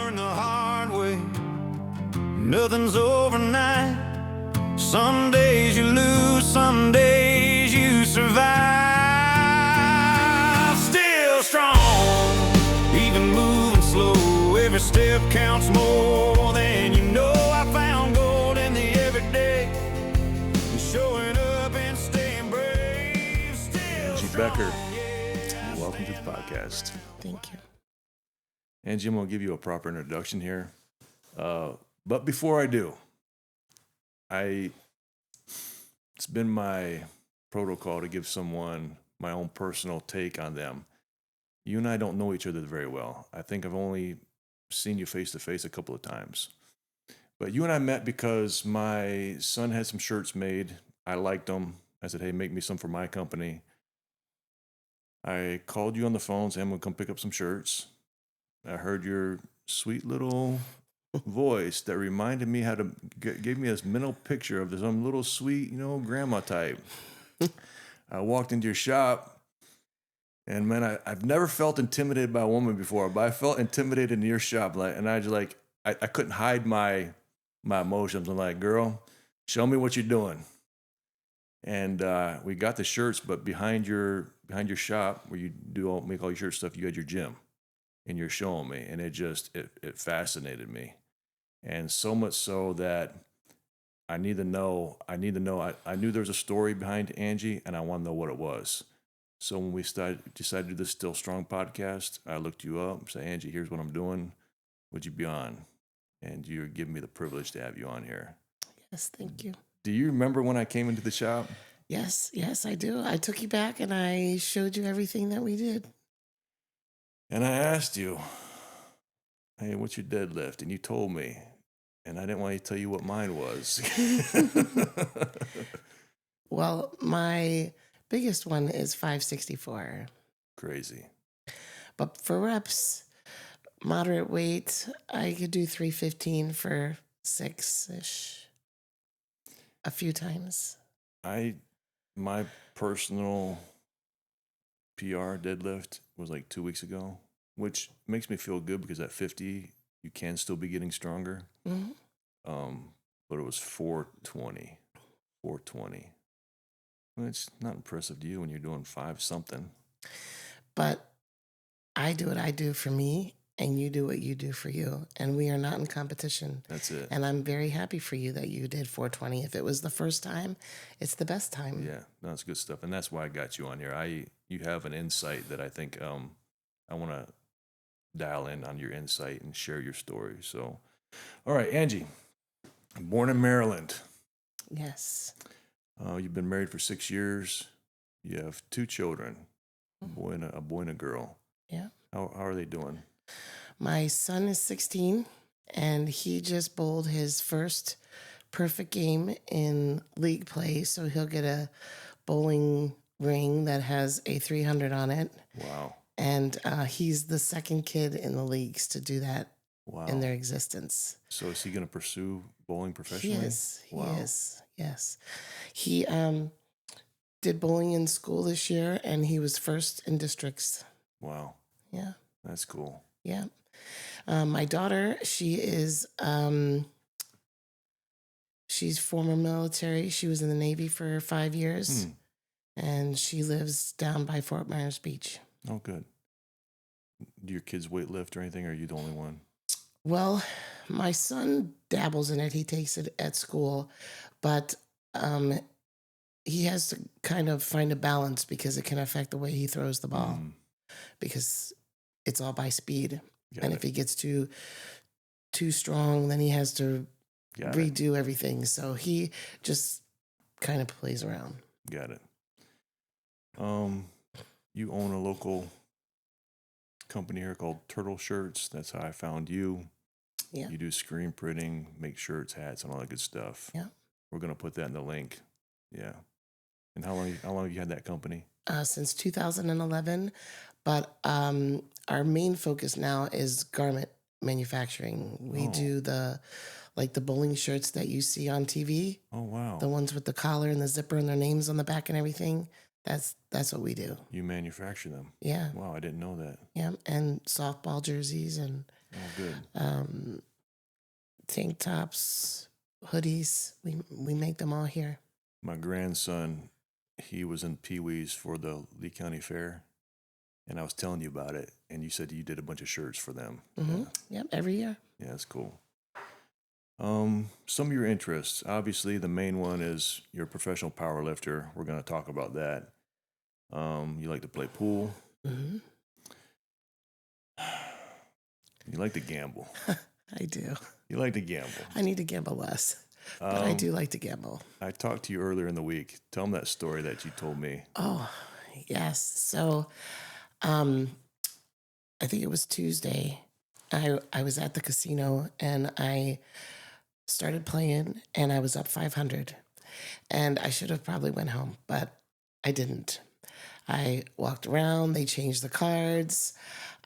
learn the hard way. Nothing's overnight. Some days you lose, some days you survive. Still strong, even moving slow. Every step counts more than you know. I found gold in the everyday, and showing up and staying brave. Still Angie strong, Becker, yeah. welcome to the podcast. Thank you. Angie, I'm going to give you a proper introduction here. But before I do, it's been my protocol to give someone my own personal take on them. You and I don't know each other very well. I think I've only seen you face to face a couple of times. But you and I met because my son had some shirts made. I liked them. I said, hey, make me some for my company. I called you on the phone, saying I'm going to come pick up some shirts. I heard your sweet little voice that reminded me how to gave me this mental picture of some little sweet, grandma type. I walked into your shop, and man, I've never felt intimidated by a woman before, but I felt intimidated in your shop, and I couldn't hide my emotions. I'm like, girl, show me what you're doing. And we got the shirts, but behind your shop where you make all your shirt stuff, you had your gym. And you're showing me, and it fascinated me, and so much so that I need to know. I knew there was a story behind Angie, and I want to know what it was. So when we decided to do this Still Strong podcast, I looked you up and said, Angie, here's what I'm doing. Would you be on? And you're giving me the privilege to have you on here. Yes, thank you. Do you remember when I came into the shop? Yes, I do. I took you back and I showed you everything that we did. And I asked you, hey, what's your deadlift? And you told me, and I didn't want to tell you what mine was. Well, my biggest one is 564. Crazy. But for reps, moderate weight, I could do 315 for 6-ish a few times. My personal PR deadlift was like 2 weeks ago, which makes me feel good because at 50 you can still be getting stronger. Mm-hmm. But it was 420. Well, it's not impressive to you when you're doing 5 something. But I do what I do for me, and you do what you do for you, and we are not in competition. That's it. And I'm very happy for you that you did 420. If it was the first time, it's the best time. Yeah, no, it's good stuff, and that's why I got you on here. You have an insight that I think I want to dial in on your insight and share your story. So, all right, Angie, born in Maryland. Yes. You've been married for 6 years. You have 2 children, a boy and a girl. Yeah. How are they doing? My son is 16, and he just bowled his first perfect game in league play, so he'll get a bowling ring that has a 300 on it. Wow. And he's the second kid in the leagues to do that in their Wow. existence. So is he going to pursue bowling professionally? He is. Wow. He is. Yes. He did bowling in school this year, and he was first in districts. Wow. Yeah. That's cool. Yeah. My daughter, she is, she's former military. She was in the Navy for 5 years, and she lives down by Fort Myers Beach. Oh, good. Do your kids weight lift or anything, or are you the only one? Well, my son dabbles in it. He takes it at school, but he has to kind of find a balance because it can affect the way he throws the ball because it's all by speed. And if he gets too strong, then he has to redo everything. So he just kind of plays around. Got it. You own a local company here called Turtle Shirts. That's how I found you. Yeah. You do screen printing, make shirts, hats, and all that good stuff. Yeah. We're gonna put that in the link. Yeah. And how long have you had that company? Since 2011, but our main focus now is garment manufacturing. We do the bowling shirts that you see on TV. Oh wow! The ones with the collar and the zipper and their names on the back and everything. That's what we do. You manufacture them. Yeah. Wow, I didn't know that. Yeah, and softball jerseys and Oh, good. Tank tops, hoodies. We make them all here. My grandson, he was in Pee Wee's for the Lee County Fair, and I was telling you about it, and you said you did a bunch of shirts for them. Mm-hmm. Yep, every year. Yeah, that's cool. Some of your interests. Obviously, the main one is you're a professional power lifter. We're going to talk about that. You like to play pool. Mm-hmm. You like to gamble. I do. You like to gamble. I need to gamble less, but I do like to gamble. I talked to you earlier in the week. Tell them that story that you told me. Oh, yes. So, I think it was Tuesday. I was at the casino and I started playing and I was up 500. And I should have probably went home, but I didn't. I walked around, they changed the cards.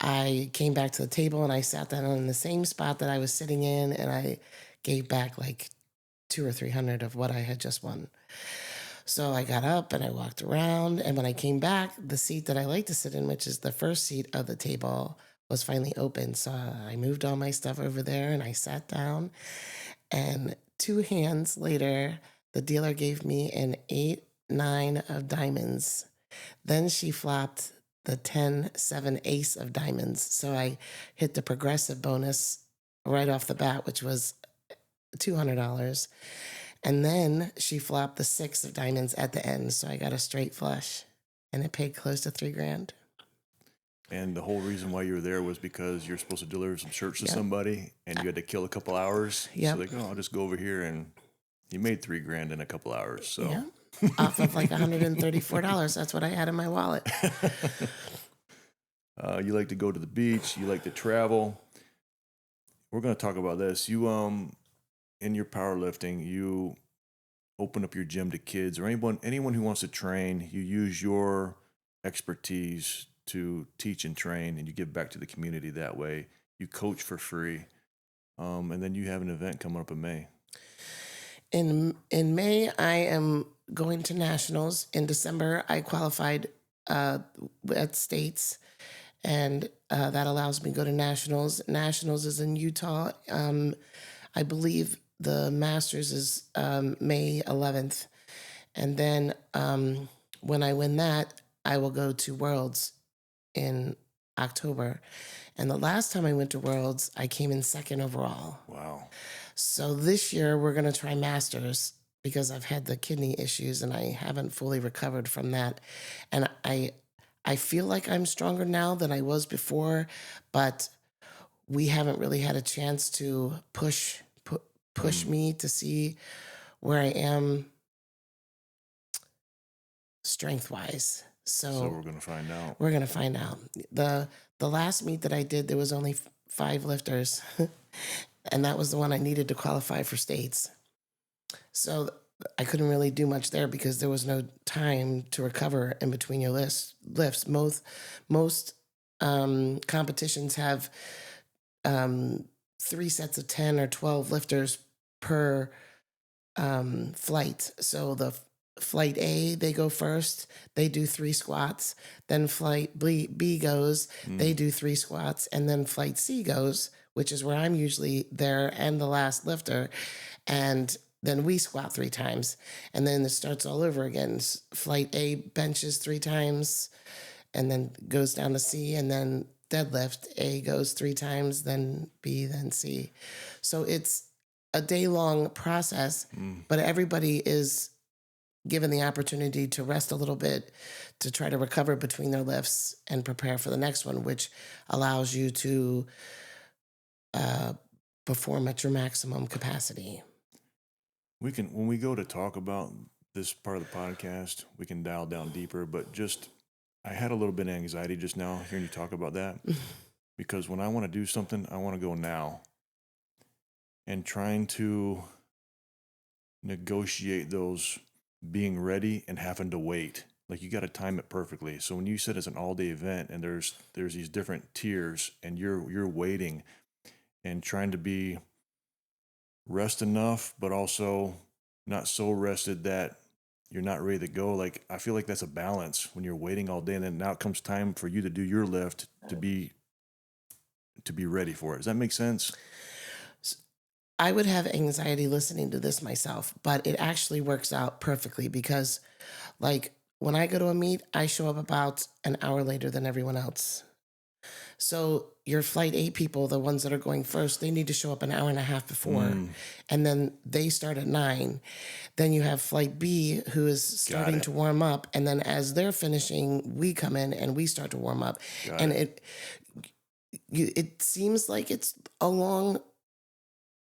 I came back to the table and I sat down in the same spot that I was sitting in and I gave back like 200 or 300 of what I had just won. So I got up and I walked around, and when I came back, the seat that I like to sit in, which is the first seat of the table, was finally open. So I moved all my stuff over there and I sat down, and 2 hands later, the dealer gave me an 8-9 of diamonds. Then she flopped the 10-7 ace of diamonds. So I hit the progressive bonus right off the bat, which was $200. And then she flopped the 6 of diamonds at the end. So I got a straight flush, and it paid close to $3,000. And the whole reason why you were there was because you're supposed to deliver some shirts to Yep. somebody, and you had to kill a couple hours. Yep. So they go, I'll just go over here, and you made $3,000 in a couple hours. So Yeah. Off of like $134. That's what I had in my wallet. You like to go to the beach. You like to travel. We're going to talk about this. You, in your powerlifting, you open up your gym to kids or anyone who wants to train. You use your expertise to teach and train, and you give back to the community that way. You coach for free. And then you have an event coming up in May. In May, I am going to nationals. In December, I qualified at states, and that allows me to go to nationals. Nationals is in Utah. I believe the Masters is May 11th. And then when I win that, I will go to Worlds in October. And the last time I went to Worlds, I came in 2nd overall. Wow. So this year we're going to try Masters because I've had the kidney issues and I haven't fully recovered from that. And I feel like I'm stronger now than I was before, but we haven't really had a chance to push me to see where I am strength-wise. So we're going to find out. We're going to find out. The last meet that I did, there was only 5 lifters. And that was the one I needed to qualify for states. So I couldn't really do much there because there was no time to recover in between your lifts. Most competitions have 3 sets of 10 or 12 lifters per flight. So the flight A, they go first, they do 3 squats. Then flight B goes, they do 3 squats. And then flight C goes, which is where I'm usually there and the last lifter. And then we squat 3 times. And then it starts all over again. Flight A benches 3 times and then goes down to C. And then deadlift, A goes 3 times, then B, then C. So it's a day-long process, but everybody is given the opportunity to rest a little bit to try to recover between their lifts and prepare for the next one, which allows you to perform at your maximum capacity. We can, when we go to talk about this part of the podcast, we can dial down deeper, but just, I had a little bit of anxiety just now hearing you talk about that because when I want to do something, I want to go now, and trying to negotiate those being ready and having to wait. Like you got to time it perfectly. So when you said it's an all-day event and there's these different tiers and you're waiting and trying to be rest enough, but also not so rested that you're not ready to go. Like, I feel like that's a balance when you're waiting all day and then now it comes time for you to do your lift to be ready for it. Does that make sense? I would have anxiety listening to this myself, but it actually works out perfectly because, like, when I go to a meet, I show up about an hour later than everyone else. So your flight 8 people, the ones that are going first, they need to show up an hour and a half before, and then they start at 9. Then you have flight B who is starting to warm up, and then as they're finishing, we come in and we start to warm up. And it seems like it's a long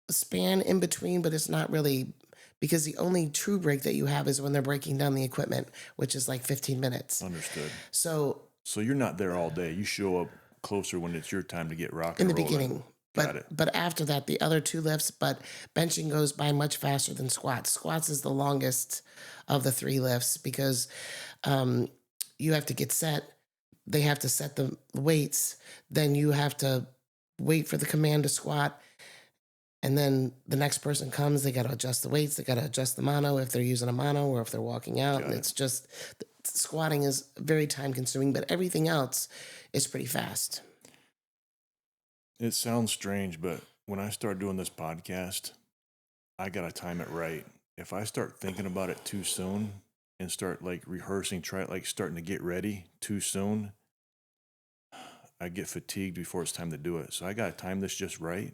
span in between, but it's not really, because the only true break that you have is when they're breaking down the equipment, which is like 15 minutes. Understood. So you're not there all day. You show up closer when it's your time to get rocking in the rolling. beginning. But after that, the other 2 lifts, but benching goes by much faster than squats. Squats is the longest of the 3 lifts because you have to get set. They have to set the weights. Then you have to wait for the command to squat. And then the next person comes, they got to adjust the weights. They got to adjust the mono if they're using a mono or if they're walking out. And it's just, squatting is very time consuming, but everything else is pretty fast. It sounds strange, but when I start doing this podcast, I got to time it right. If I start thinking about it too soon and start like rehearsing, starting to get ready too soon, I get fatigued before it's time to do it. So I got to time this just right.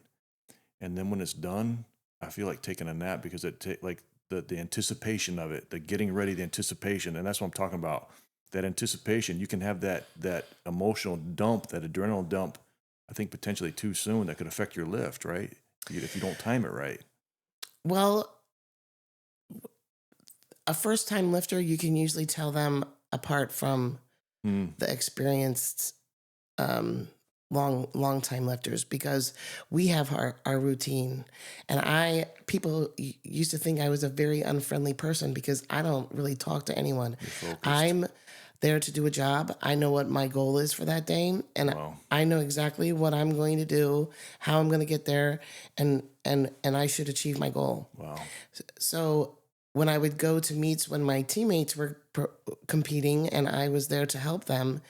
And then when it's done, I feel like taking a nap because the anticipation of it, the getting ready, the anticipation, and that's what I'm talking about. That anticipation, you can have that emotional dump, that adrenaline dump, I think potentially too soon that could affect your lift, right? If you don't time it right. Well, a first-time lifter, you can usually tell them apart from the experienced long-time lifters because we have our routine. And people used to think I was a very unfriendly person because I don't really talk to anyone. I'm there to do a job. I know what my goal is for that day, and I know exactly what I'm going to do, how I'm going to get there, and I should achieve my goal. Wow. So when I would go to meets when my teammates were competing and I was there to help them,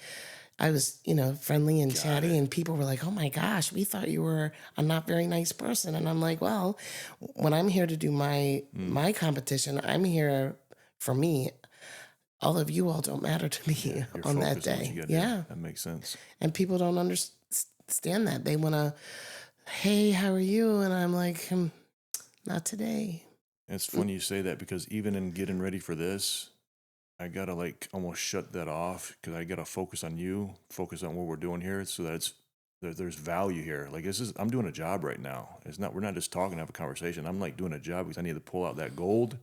I was, friendly and chatty, and people were like, "Oh my gosh, we thought you were a not very nice person." And I'm like, well, when I'm here to do my competition, I'm here for me. All of you all don't matter to me on that day. Yeah. That makes sense. And people don't understand that. They want to, "Hey, how are you?" And I'm like, "Not today." It's funny you say that because even in getting ready for this, I got to almost shut that off because I got to focus on you, focus on what we're doing here so that there's value here. I'm doing a job right now. We're not just talking to have a conversation. I'm doing a job because I need to pull out that gold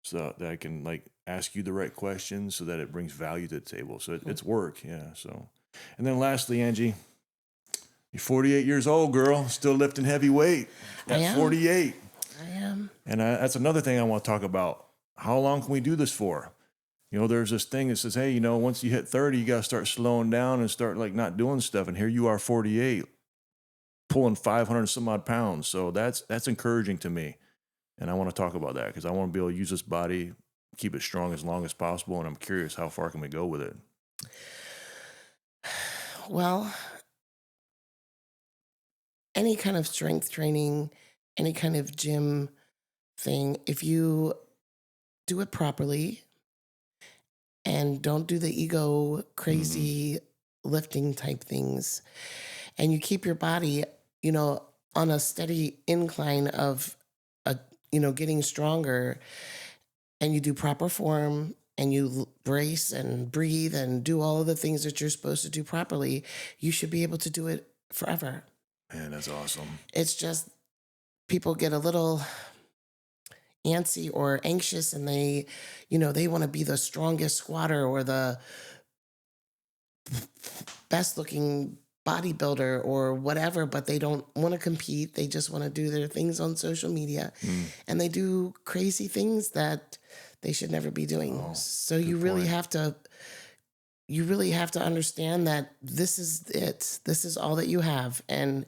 so that I can ask you the right questions so that it brings value to the table. So it's work. Yeah. So, and then lastly, Angie, you're 48 years old, girl, still lifting heavy weight at 48. I am. And that's another thing I want to talk about. How long can we do this for? There's this thing that says, hey, once you hit 30, you got to start slowing down and start not doing stuff. And here you are 48, pulling 500 some odd pounds. So that's encouraging to me. And I want to talk about that because I want to be able to use this body, keep it strong as long as possible. And I'm curious, how far can we go with it? Well, any kind of strength training, any kind of gym thing, if you do it properly and don't do the ego crazy lifting type things, and you keep your body, on a steady incline of getting stronger, and you do proper form and you brace and breathe and do all of the things that you're supposed to do properly, you should be able to do it forever. Man, that's awesome. It's just people get a little antsy or anxious and they want to be the strongest squatter or the best looking bodybuilder or whatever, but they don't want to compete. They just want to do their things on social media and they do crazy things that they should never be doing. So you really have to understand that this is it. This is all that you have. And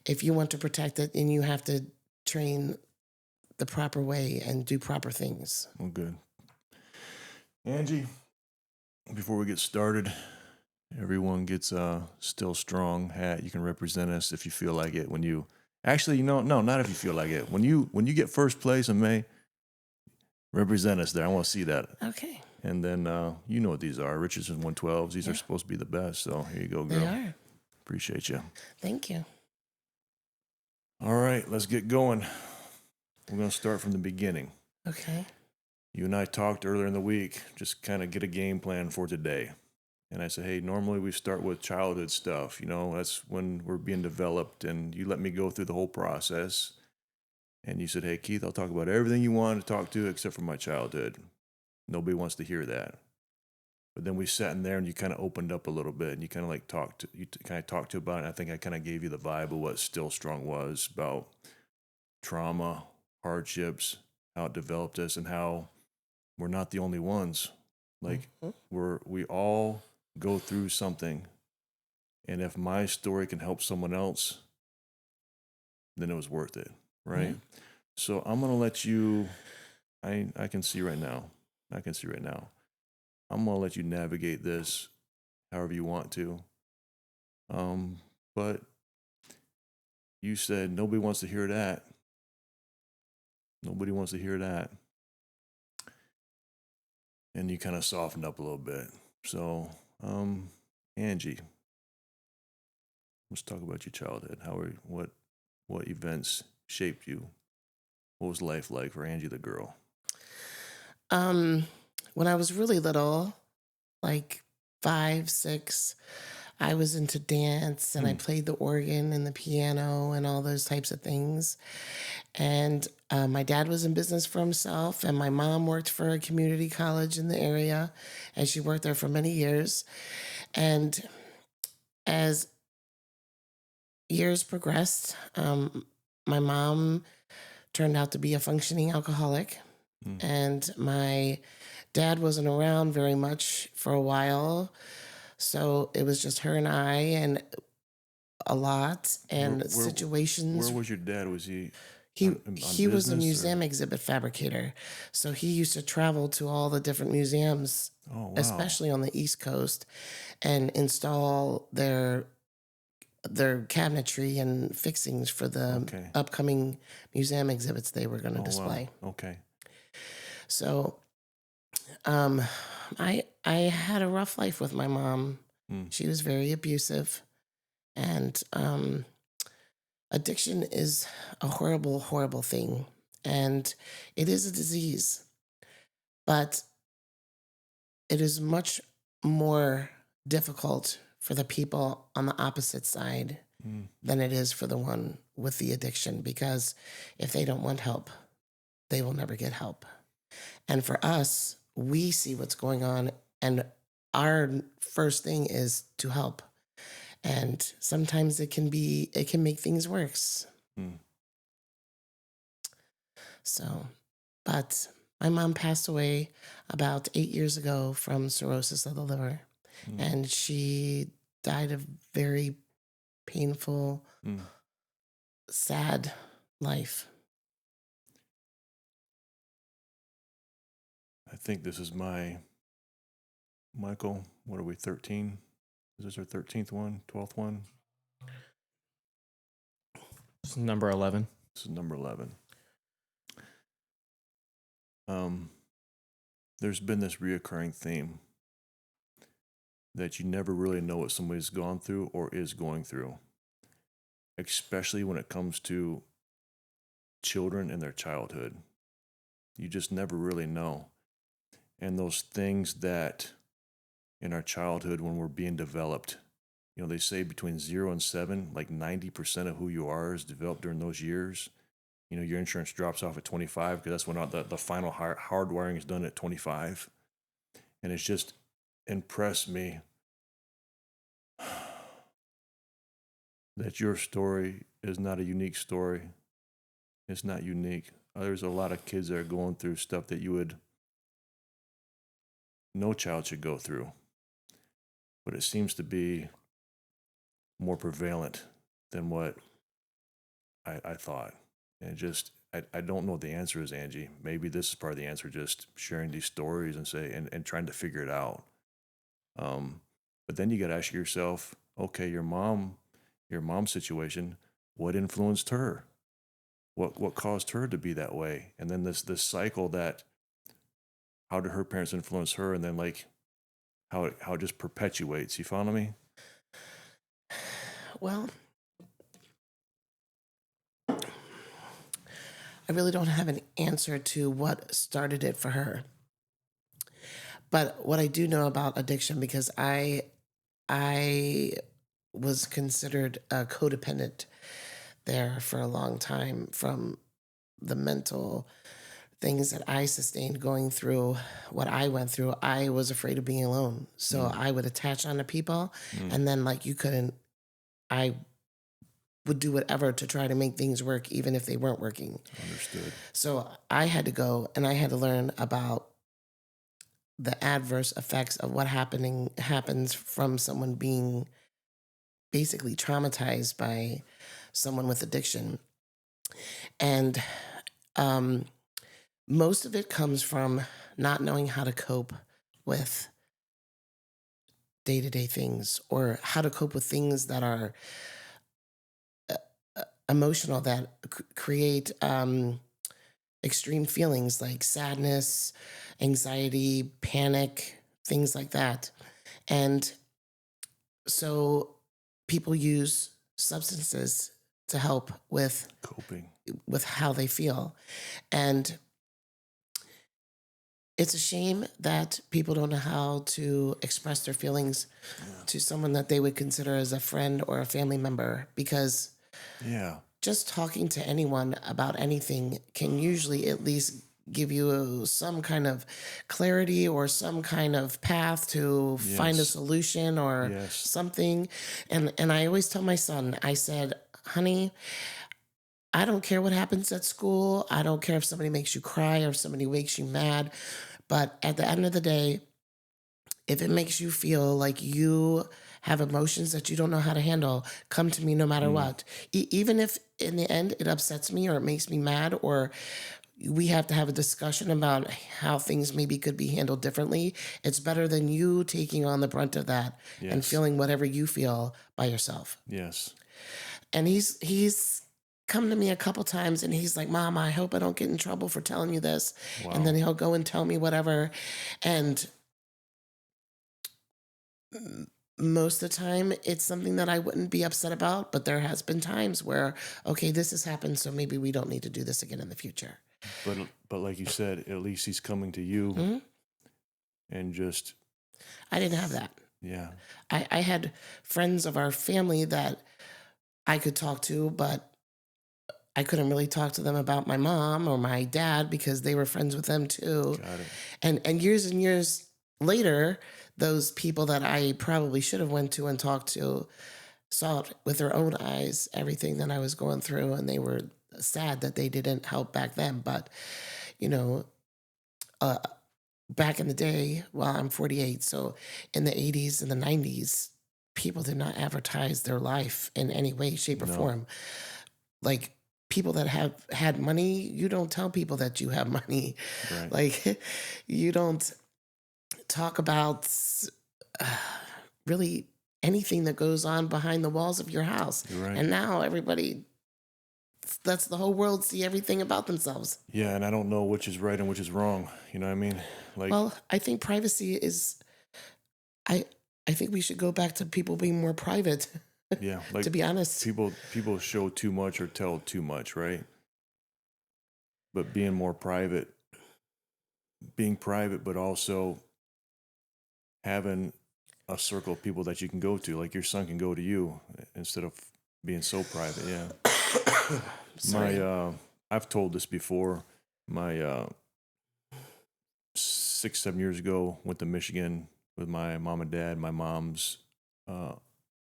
if you want to protect it, then you have to train the proper way and do proper things. Well, good. Angie, before we get started, Everyone gets a Still Strong hat. You can represent us if you feel like it. When you actually, no, not if you feel like it. When you get first place in May, represent us there. I want to see that. Okay. And then you know what these are, Richardson 112s. These are supposed to be the best. So here you go, girl. They are. Appreciate you. Thank you. All right, let's get going. We're going to start from the beginning. Okay. You and I talked earlier in the week, just kind of get a game plan for today. And I said, hey, normally we start with childhood stuff. You know, that's when we're being developed. And you let me go through the whole process. And you said, hey, Keith, I'll talk about everything you want to talk to except for my childhood. Nobody wants to hear that. But then we sat in there and you kind of opened up a little bit and you kind of like talked about it. And I think I kind of gave you the vibe of what Still Strong was about trauma, hardships, how it developed us, and how we're not the only ones. Like we all go through something. And if my story can help someone else, then it was worth it. Right. Yeah. So I'm going to let you, I can see right now. I'm going to let you navigate this however you want to. But you said nobody wants to hear that. Nobody wants to hear that. And you kind of softened up a little bit. So, Angie, let's talk about your childhood. What events shaped you? What was life like for Angie the girl? When I was really little, like 5, 6, I was into dance and I played the organ and the piano and all those types of things. And my dad was in business for himself, and my mom worked for a community college in the area, and she worked there for many years. And as years progressed, my mom turned out to be a functioning alcoholic, and my dad wasn't around very much for a while. So it was just her and I, and a lot, and situations. Where was your dad? Was he? He was a museum exhibit fabricator. So he used to travel to all the different museums, especially on the East Coast, and install their cabinetry and fixings for the upcoming museum exhibits they were going to display. Wow. Okay. So I had a rough life with my mom. She was very abusive, and addiction is a horrible, horrible thing, and it is a disease, but it is much more difficult for the people on the opposite side than it is for the one with the addiction, because if they don't want help, they will never get help. And for us, we see what's going on, and our first thing is to help. And sometimes it can make things worse. So, but my mom passed away about 8 years ago from cirrhosis of the liver. And she died a very painful, sad life. I think this is Michael, what are we, 13? Is this our 13th one, 12th one? This is number 11. This is number 11. There's been this reoccurring theme that you never really know what somebody's gone through or is going through, especially when it comes to children and their childhood. You just never really know. And those things that in our childhood, when we're being developed, you know, they say between 0 and 7, like 90% of who you are is developed during those years. You know, your insurance drops off at 25 because that's when the final hardwiring is done at 25. And it's just impressed me that your story is not a unique story. It's not unique. There's a lot of kids that are going through stuff that no child should go through. But it seems to be more prevalent than what I thought. And I don't know what the answer is, Angie. Maybe this is part of the answer, just sharing these stories and trying to figure it out. But But then you got to ask yourself, okay, your mom's situation, what influenced her? What caused her to be that way? And then this cycle that, how did her parents influence her? And then like how it just perpetuates. You follow me? Well, I really don't have an answer to what started it for her. But what I do know about addiction, because I was considered a codependent there for a long time from the mental things that I sustained going through what I went through. I was afraid of being alone. So I would attach onto people and then like I would do whatever to try to make things work even if they weren't working. Understood. So I had to go and I had to learn about the adverse effects of what happens from someone being basically traumatized by someone with addiction. And most of it comes from not knowing how to cope with day-to-day things, or how to cope with things that are emotional, that create extreme feelings like sadness, anxiety, panic, things like that. And so people use substances to help with Coping. how they feel. And it's a shame that people don't know how to express their feelings to someone that they would consider as a friend or a family member, because Yeah. just talking to anyone about anything can usually at least give you some kind of clarity or some kind of path to find a Yes. solution or Yes. something. And I always tell my son, I said, honey, I don't care what happens at school. I don't care if somebody makes you cry or if somebody makes you mad. But at the end of the day, if it makes you feel like you have emotions that you don't know how to handle, come to me no matter what. Even if in the end it upsets me or it makes me mad, or we have to have a discussion about how things maybe could be handled differently, it's better than you taking on the brunt of that and Yes. feeling whatever you feel by yourself. Yes. And he's come to me a couple times and he's like, Mom, I hope I don't get in trouble for telling you this. Wow. And then he'll go and tell me whatever. And most of the time it's something that I wouldn't be upset about, but there has been times where, okay, this has happened, so maybe we don't need to do this again in the future. But like you said, at least he's coming to you and just, I didn't have that. yeah. I had friends of our family that I could talk to, but I couldn't really talk to them about my mom or my dad because they were friends with them too. Got it. And years later, those people that I probably should have went to and talked to saw it with their own eyes, everything that I was going through, and they were sad that they didn't help back then. But, you know, back in the day, well, I'm 48, so in the 80s and the 90s, people did not advertise their life in any way, shape, or No. form. Like, people that have had money, you don't tell people that you have money. Right. Like, you don't talk about really anything that goes on behind the walls of your house. You're right. And now everybody lets the whole world see everything about themselves. Yeah, and I don't know which is right and which is wrong. You know what I mean? Like, Well, I think privacy is, I think we should go back to people being more private, yeah, like to be honest. people show too much or tell too much, right? But being private, but also having a circle of people that you can go to, like your son can go to you instead of being so private. Yeah. Sorry. I've told this before. My 6-7 years ago, went to Michigan with my mom and dad. My mom's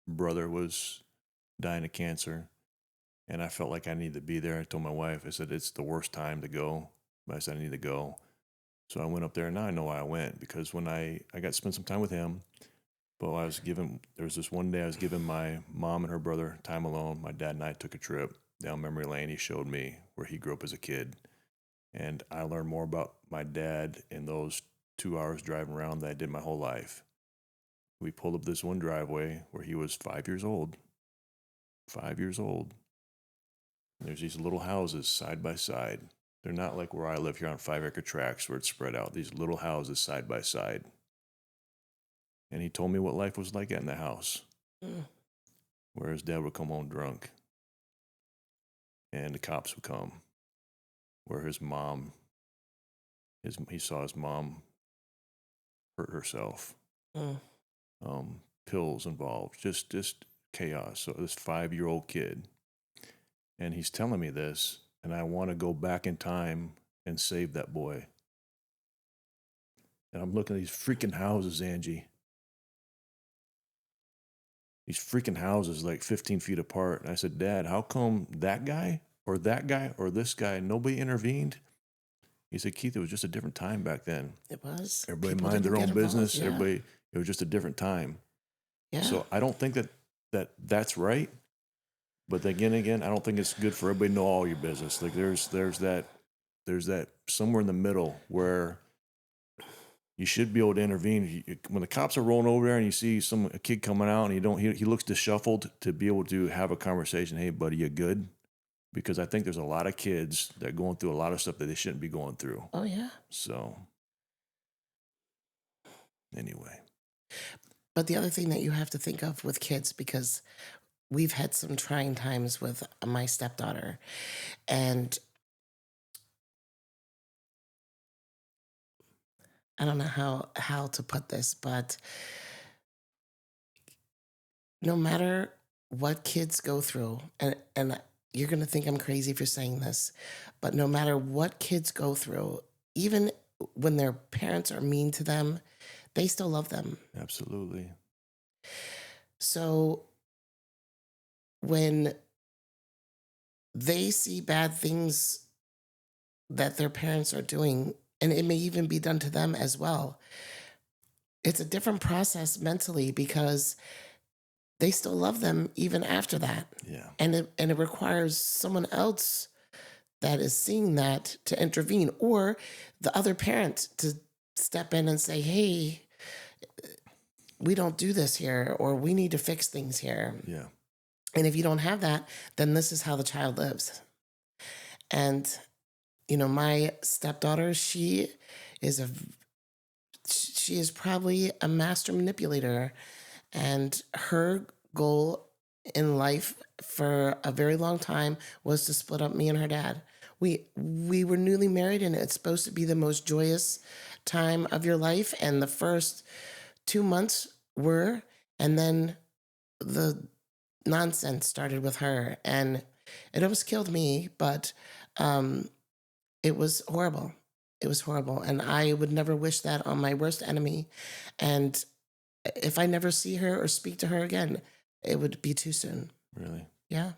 brother was dying of cancer, and I felt like I needed to be there. I told my wife, I said, it's the worst time to go, but I said I need to go. So I went up there, and now I know why I went, because when I got to spend some time with him, but there was this one day I was giving my mom and her brother time alone. My dad and I took a trip down memory lane. He showed me where he grew up as a kid. And I learned more about my dad in those 2 hours driving around than I did my whole life. We pulled up this one driveway where he was 5 years old. 5 years old. And there's these little houses side by side. They're not like where I live here on 5-acre tracts where it's spread out. These little houses side by side. And he told me what life was like in the house. Where his dad would come home drunk. And the cops would come. Where his mom, he saw his mom hurt herself. Pills involved. Just chaos. So this 5-year-old kid. And he's telling me this. And I want to go back in time and save that boy. And I'm looking at these freaking houses, Angie. These freaking houses like 15 feet apart. And I said, Dad, how come that guy or this guy, nobody intervened? He said, Keith, it was just a different time back then. It was. Everybody People mind their didn't own get involved, business. yeah. Everybody, it was just a different time. Yeah. So I don't think that's right. But then again, I don't think it's good for everybody to know all your business. Like there's that somewhere in the middle where you should be able to intervene. When the cops are rolling over there and you see a kid coming out and he looks disheveled, to be able to have a conversation. Hey, buddy, you good? Because I think there's a lot of kids that are going through a lot of stuff that they shouldn't be going through. Oh, yeah. So anyway. But the other thing that you have to think of with kids, because we've had some trying times with my stepdaughter, and I don't know how to put this, but no matter what kids go through, and you're going to think I'm crazy for saying this, but no matter what kids go through, even when their parents are mean to them, they still love them. Absolutely. So when they see bad things that their parents are doing, and it may even be done to them as well, it's a different process mentally because they still love them even after that. Yeah. And it requires someone else that is seeing that to intervene, or the other parent to step in and say, hey, we don't do this here, or we need to fix things here. Yeah. And if you don't have that, then this is how the child lives. And, my stepdaughter, she is probably a master manipulator. And her goal in life for a very long time was to split up me and her dad. We were newly married, and it's supposed to be the most joyous time of your life. And the first 2 months were, and then the nonsense started with her, and it almost killed me, but it was horrible. It was horrible. And I would never wish that on my worst enemy. And if I never see her or speak to her again, it would be too soon. Really? Yeah.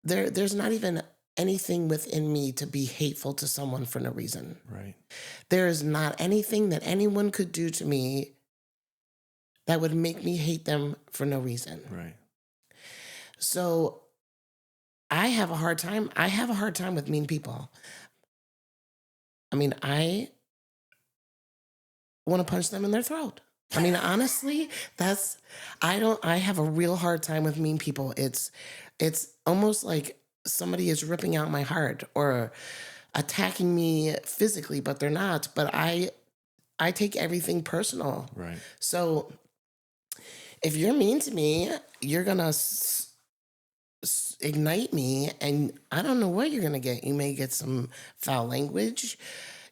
There's not even anything within me to be hateful to someone for no reason. Right. There is not anything that anyone could do to me that would make me hate them for no reason. Right. So I have a hard time. I have a hard time with mean people. I mean, I want to punch them in their throat. I mean, honestly, I have a real hard time with mean people. It's almost like somebody is ripping out my heart or attacking me physically, but they're not. But I take everything personal. Right. So if you're mean to me, you're going to ignite me, and I don't know what you're going to get. You may get some foul language.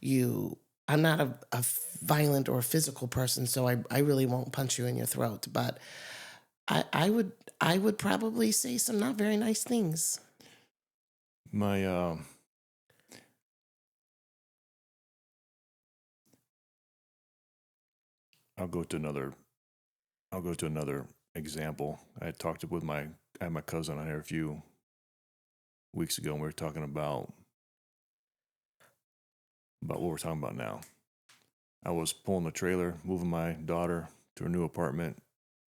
I'm not a violent or physical person, so I really won't punch you in your throat. But I would probably say some not very nice things. My I'll go to another example. I had talked with I had my cousin on here a few weeks ago, and we were talking about what we're talking about now. I was pulling the trailer, moving my daughter to her new apartment,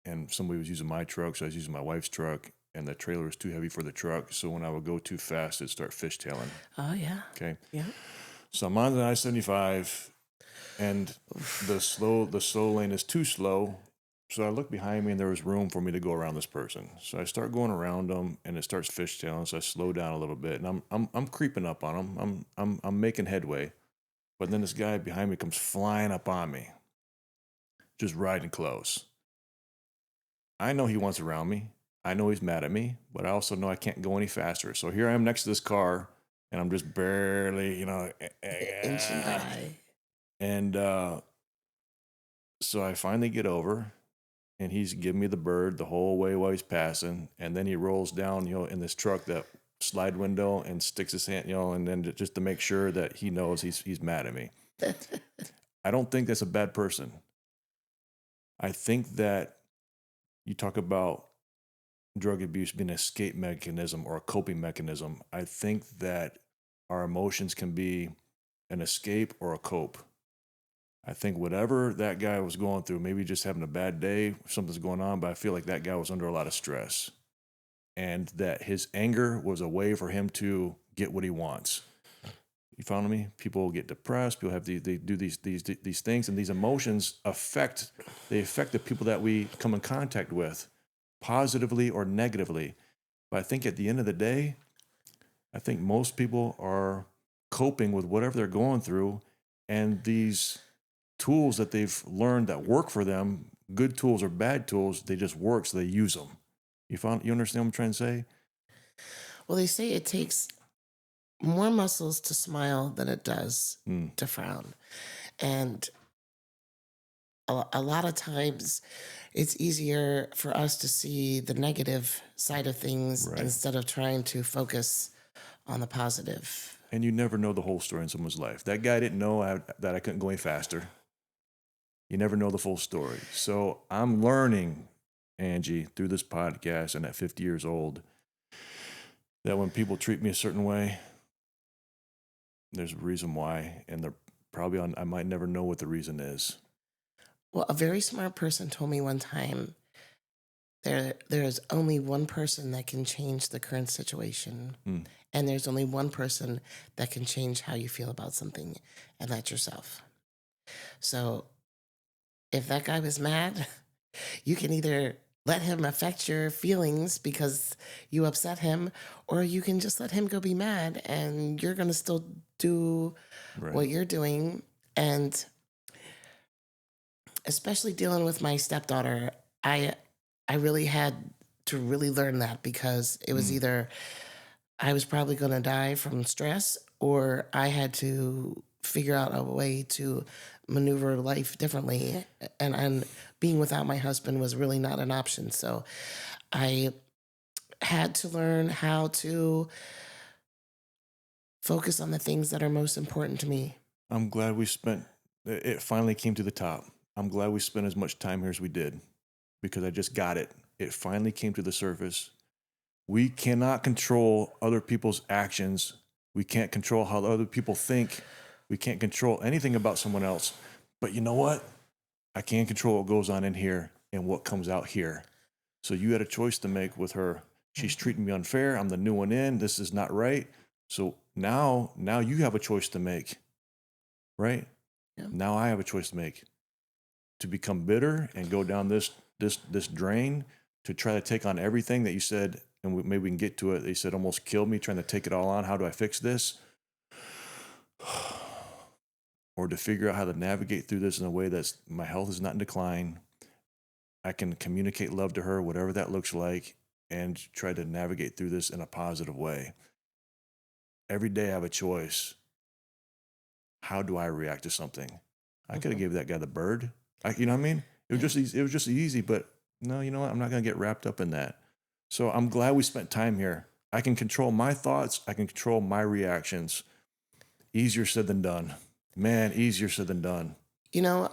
and somebody was using my truck, so I was using my wife's truck, and the trailer was too heavy for the truck, so when I would go too fast, it'd start fishtailing. Oh, yeah. Okay? Yeah. So I'm on the I-75, and the slow lane is too slow. So I look behind me, and there was room for me to go around this person. So I start going around them, and it starts fishtailing. So I slow down a little bit, and I'm creeping up on them. I'm making headway, but then this guy behind me comes flying up on me, just riding close. I know he wants around me. I know he's mad at me, but I also know I can't go any faster. So here I am next to this car, and I'm just barely, Inching by. and so I finally get over, and he's giving me the bird the whole way while he's passing, and then he rolls down, in this truck, that slide window, and sticks his hand, and then just to make sure that he knows he's mad at me. I don't think that's a bad person. I think that you talk about drug abuse being an escape mechanism or a coping mechanism. I think that our emotions can be an escape or a cope. I think whatever that guy was going through, maybe just having a bad day, something's going on, but I feel like that guy was under a lot of stress, and that his anger was a way for him to get what he wants. You follow me? People get depressed. People they do these things, and these emotions affect the people that we come in contact with, positively or negatively. But I think at the end of the day, I think most people are coping with whatever they're going through, and these tools that they've learned that work for them, good tools or bad tools, they just work, so they use them. You understand what I'm trying to say? Well, they say it takes more muscles to smile than it does Mm. to frown. And a lot of times it's easier for us to see the negative side of things Right. instead of trying to focus on the positive. And you never know the whole story in someone's life. That guy didn't know that I couldn't go any faster. You never know the full story. So I'm learning, Angie, through this podcast and at 50 years old, that when people treat me a certain way, there's a reason why, and they're probably I might never know what the reason is. Well, a very smart person told me one time there is only one person that can change the current situation. Mm. And there's only one person that can change how you feel about something, and that's yourself. So if that guy was mad, you can either let him affect your feelings because you upset him, or you can just let him go be mad, and you're going to still do Right. what you're doing. And especially dealing with my stepdaughter, I really had to really learn that, because it was either I was probably going to die from stress, or I had to figure out a way to maneuver life differently. And being without my husband was really not an option. So I had to learn how to focus on the things that are most important to me. I'm glad it finally came to the top. I'm glad we spent as much time here as we did, because I just got it. It finally came to the surface. We cannot control other people's actions. We can't control how other people think. We can't control anything about someone else. But you know what? I can control what goes on in here and what comes out here. So you had a choice to make with her. She's treating me unfair. I'm the new one in. This is not right. So now you have a choice to make, right? Yeah. Now I have a choice to make, to become bitter and go down this drain, to try to take on everything that you said, and maybe we can get to it. They said almost killed me trying to take it all on. How do I fix this? Or to figure out how to navigate through this in a way that's my health is not in decline. I can communicate love to her, whatever that looks like, and try to navigate through this in a positive way. Every day I have a choice. How do I react to something? I could have gave that guy the bird. You know what I mean? It was just easy, but no, you know what? I'm not going to get wrapped up in that. So I'm glad we spent time here. I can control my thoughts. I can control my reactions. Easier said than done. Man, easier said than done. You know,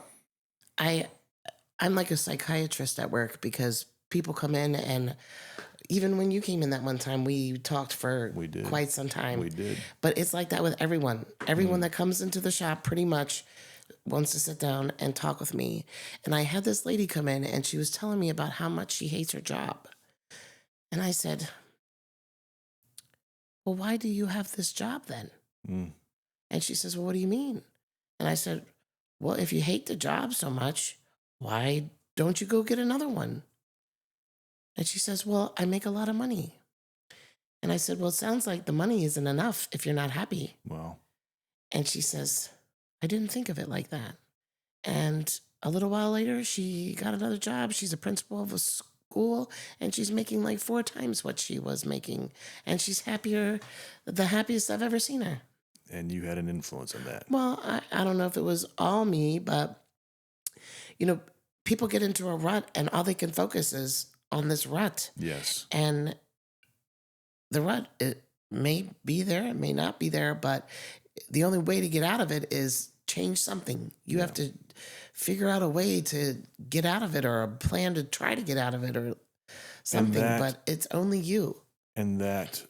I'm like a psychiatrist at work, because people come in, and even when you came in that one time, we talked for quite some time. We did. But it's like that with everyone. Everyone that comes into the shop pretty much wants to sit down and talk with me. And I had this lady come in, and she was telling me about how much she hates her job. And I said, well, why do you have this job then? Mm. And she says, well, what do you mean? And I said, well, if you hate the job so much, why don't you go get another one? And she says, well, I make a lot of money. And I said, well, it sounds like the money isn't enough if you're not happy. Wow. And she says, I didn't think of it like that. And a little while later, she got another job. She's a principal of a school, and she's making like 4 times what she was making. And she's happier, the happiest I've ever seen her. And you had an influence on that. Well, I don't know if it was all me, but, you know, people get into a rut and all they can focus is on this rut. Yes. And the rut, it may be there, it may not be there, but the only way to get out of it is change something. You have to figure out a way to get out of it, or a plan to try to get out of it, or something, but it's only you. And that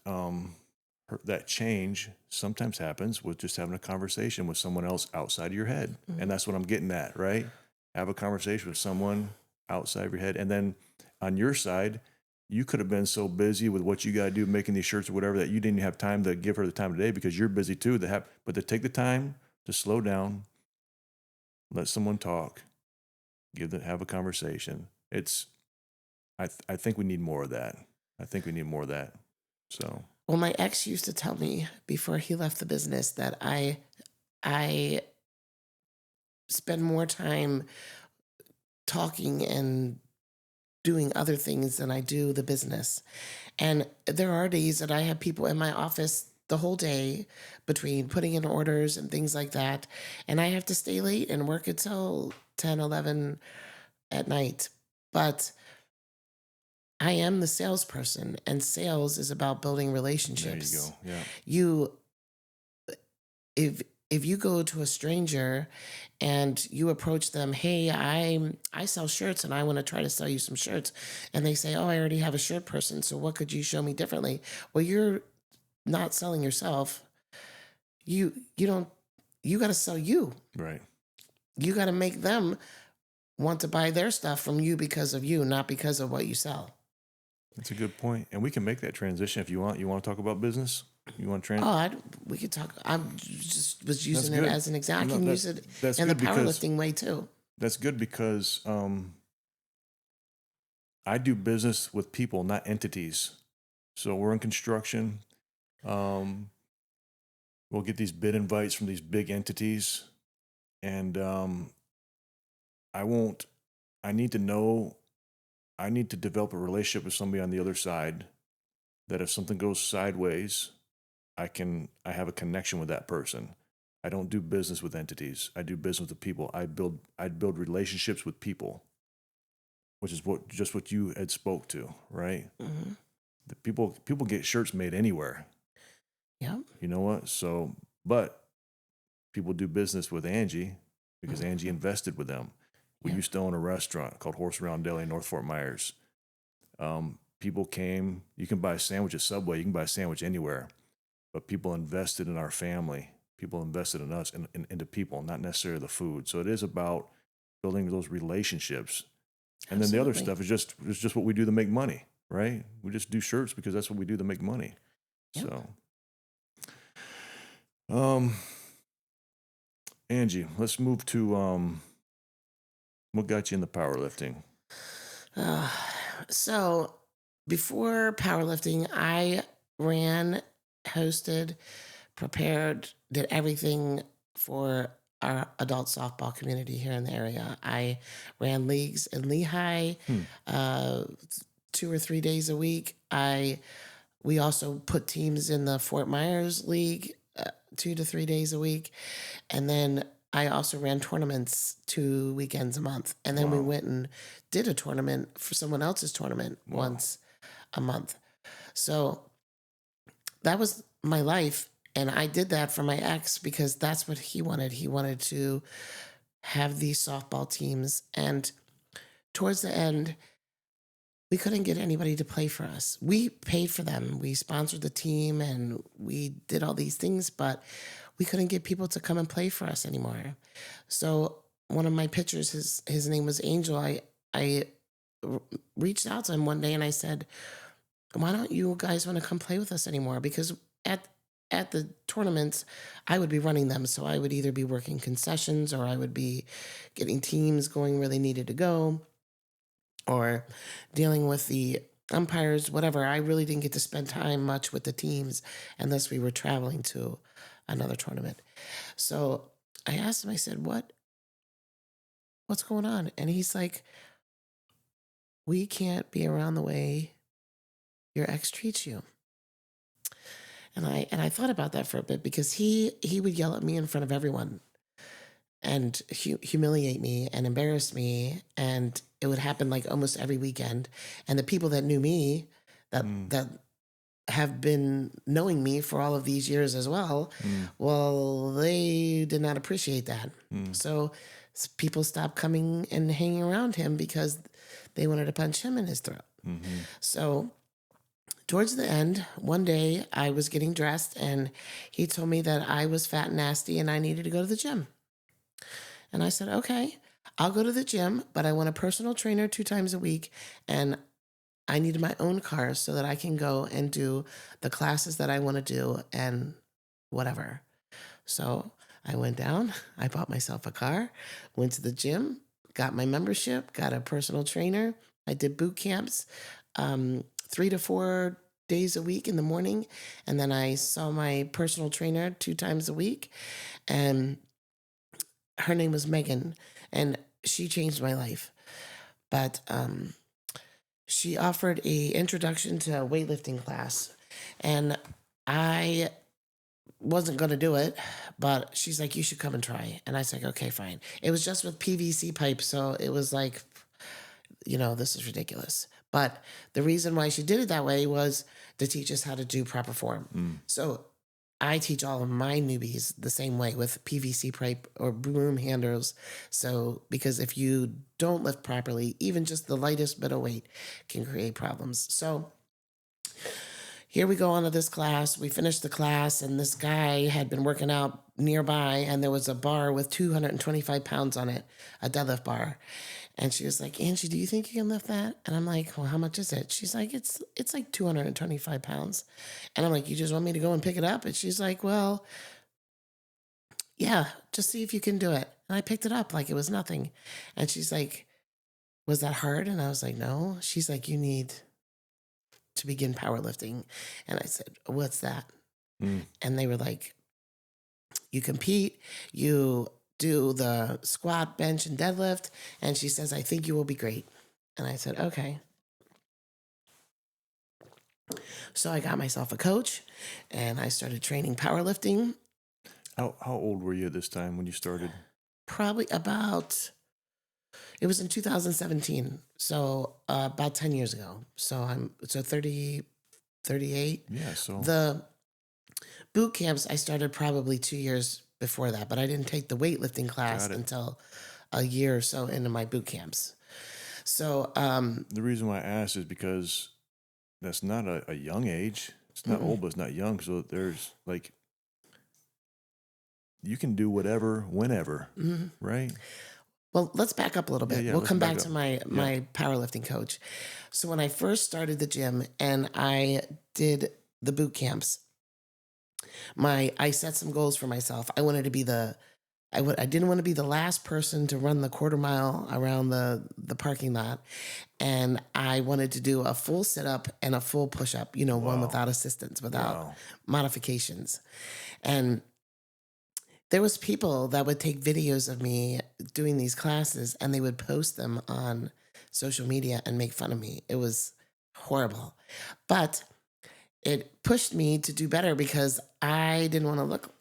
that change sometimes happens with just having a conversation with someone else outside of your head. Mhm. And that's what I'm getting at, right? Have a conversation with someone outside of your head. And then on your side, you could have been so busy with what you got to do, making these shirts or whatever, that you didn't have time to give her the time of day because you're busy too. But to take the time to slow down, let someone talk, have a conversation. I think we need more of that. I think we need more of that. So. Well, my ex used to tell me before he left the business that I spend more time talking and doing other things than I do the business. And there are days that I have people in my office the whole day between putting in orders and things like that. And I have to stay late and work until 10, 11 at night. But I am the salesperson, and sales is about building relationships. There you go. Yeah. If you go to a stranger and you approach them, hey, I sell shirts and I want to try to sell you some shirts, and they say, oh, I already have a shirt person, so what could you show me differently? Well, you're not selling yourself. You got to sell you. Right. You got to make them want to buy their stuff from you because of you, not because of what you sell. That's a good point. And we can make that transition if you want. You want to talk about business? You want to We could talk. I just was using That's it good. as an example. I No, can use it in the powerlifting way too. That's good because I do business with people, not entities. So we're in construction. We'll get these bid invites from these big entities, and I need to develop a relationship with somebody on the other side that if something goes sideways, I have a connection with that person. I don't do business with entities. I do business with people. I build relationships with people, which is what you had spoke to, right? Mm-hmm. The people get shirts made anywhere. Yeah. You know what? So, but people do business with Angie because Angie invested with them. We used to own a restaurant called Horse Around Deli in North Fort Myers. People came. You can buy a sandwich at Subway. You can buy a sandwich anywhere. But people invested in our family. People invested in us and into people, not necessarily the food. So it is about building those relationships. And then the other stuff is just what we do to make money, right? We just do shirts because that's what we do to make money. Yep. So, Angie, let's move to what got you into powerlifting? So before powerlifting, I ran, hosted, prepared, did everything for our adult softball community here in the area. I ran leagues in Lehigh 2 or 3 days a week. We also put teams in the Fort Myers League 2 to 3 days a week. And then I also ran tournaments 2 weekends a month. And then we went and did a tournament for someone else's tournament once a month. So that was my life. And I did that for my ex because that's what he wanted. He wanted to have these softball teams. And towards the end, we couldn't get anybody to play for us. We paid for them. We sponsored the team and we did all these things, but we couldn't get people to come and play for us anymore. So one of my pitchers, his name was Angel. I reached out to him one day and I said, why don't you guys want to come play with us anymore? Because at at the tournaments, I would be running them. So I would either be working concessions or I would be getting teams going where they needed to go or dealing with the umpires, whatever. I really didn't get to spend time much with the teams unless we were traveling to another tournament. So I asked him, I said, what's going on? And he's like, we can't be around the way your ex treats you. And I thought about that for a bit because he would yell at me in front of everyone and humiliate me and embarrass me, and it would happen like almost every weekend. And the people that knew me, that have been knowing me for all of these years as well, well, they did not appreciate that. So people stopped coming and hanging around him because they wanted to punch him in his throat. So towards the end, one day I was getting dressed and he told me that I was fat and nasty and I needed to go to the gym. And I said, okay, I'll go to the gym, but I want a personal trainer 2 times a week. And I needed my own car so that I can go and do the classes that I want to do and whatever. So I went down, I bought myself a car, went to the gym, got my membership, got a personal trainer. I did boot camps 3 to 4 days a week in the morning. And then I saw my personal trainer 2 times a week. And her name was Megan, and she changed my life. But she offered a introduction to a weightlifting class, and I wasn't going to do it, but she's like, you should come and try. And I was like, okay, fine. It was just with PVC pipe, so it was like, this is ridiculous. But the reason why she did it that way was to teach us how to do proper form. So I teach all of my newbies the same way with PVC pipe or broom handles. So, because if you don't lift properly, even just the lightest bit of weight can create problems. So here we go on to this class. We finished the class and this guy had been working out nearby and there was a bar with 225 pounds on it, a deadlift bar. And she was like, Angie, do you think you can lift that? And I'm like, well, how much is it? She's like, it's like 225 pounds. And I'm like, you just want me to go and pick it up? And she's like, well, yeah, just see if you can do it. And I picked it up like it was nothing. And she's like, was that hard? And I was like, no. She's like, you need to begin powerlifting. And I said, what's that? And they were like, you compete, you do the squat, bench, and deadlift. And she says, I think you will be great. And I said, okay. So I got myself a coach and I started training powerlifting. How old were you at this time when you started? Probably it was in 2017. So about 10 years ago. So 38. Yeah, so The boot camps, I started probably 2 years before that, but I didn't take the weightlifting class until a year or so into my boot camps. So the reason why I asked is because that's not a young age. It's not old, but it's not young. So there's like, you can do whatever, whenever, right? Well, let's back up a little bit. Yeah, we'll let's come back back to my powerlifting coach. So when I first started the gym and I did the boot camps, I set some goals for myself. I wanted to be I didn't want to be the last person to run the 1/4 mile around the parking lot. And I wanted to do a full sit-up and a full push-up, one without assistance, without modifications. And there was people that would take videos of me doing these classes and they would post them on social media and make fun of me. It was horrible. But it pushed me to do better because I didn't want to look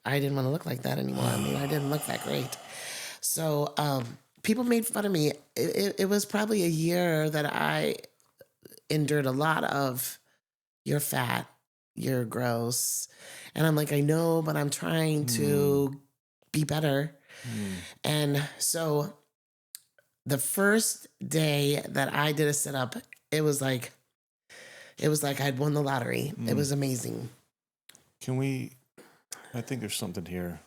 like that anymore. I mean, I didn't look that great. So people made fun of me. It was probably a year that I endured a lot of, you're fat, you're gross. And I'm like, I know, but I'm trying to be better. And so the first day that I did a sit-up, it was like I'd won the lottery. It was amazing. I think there's something here.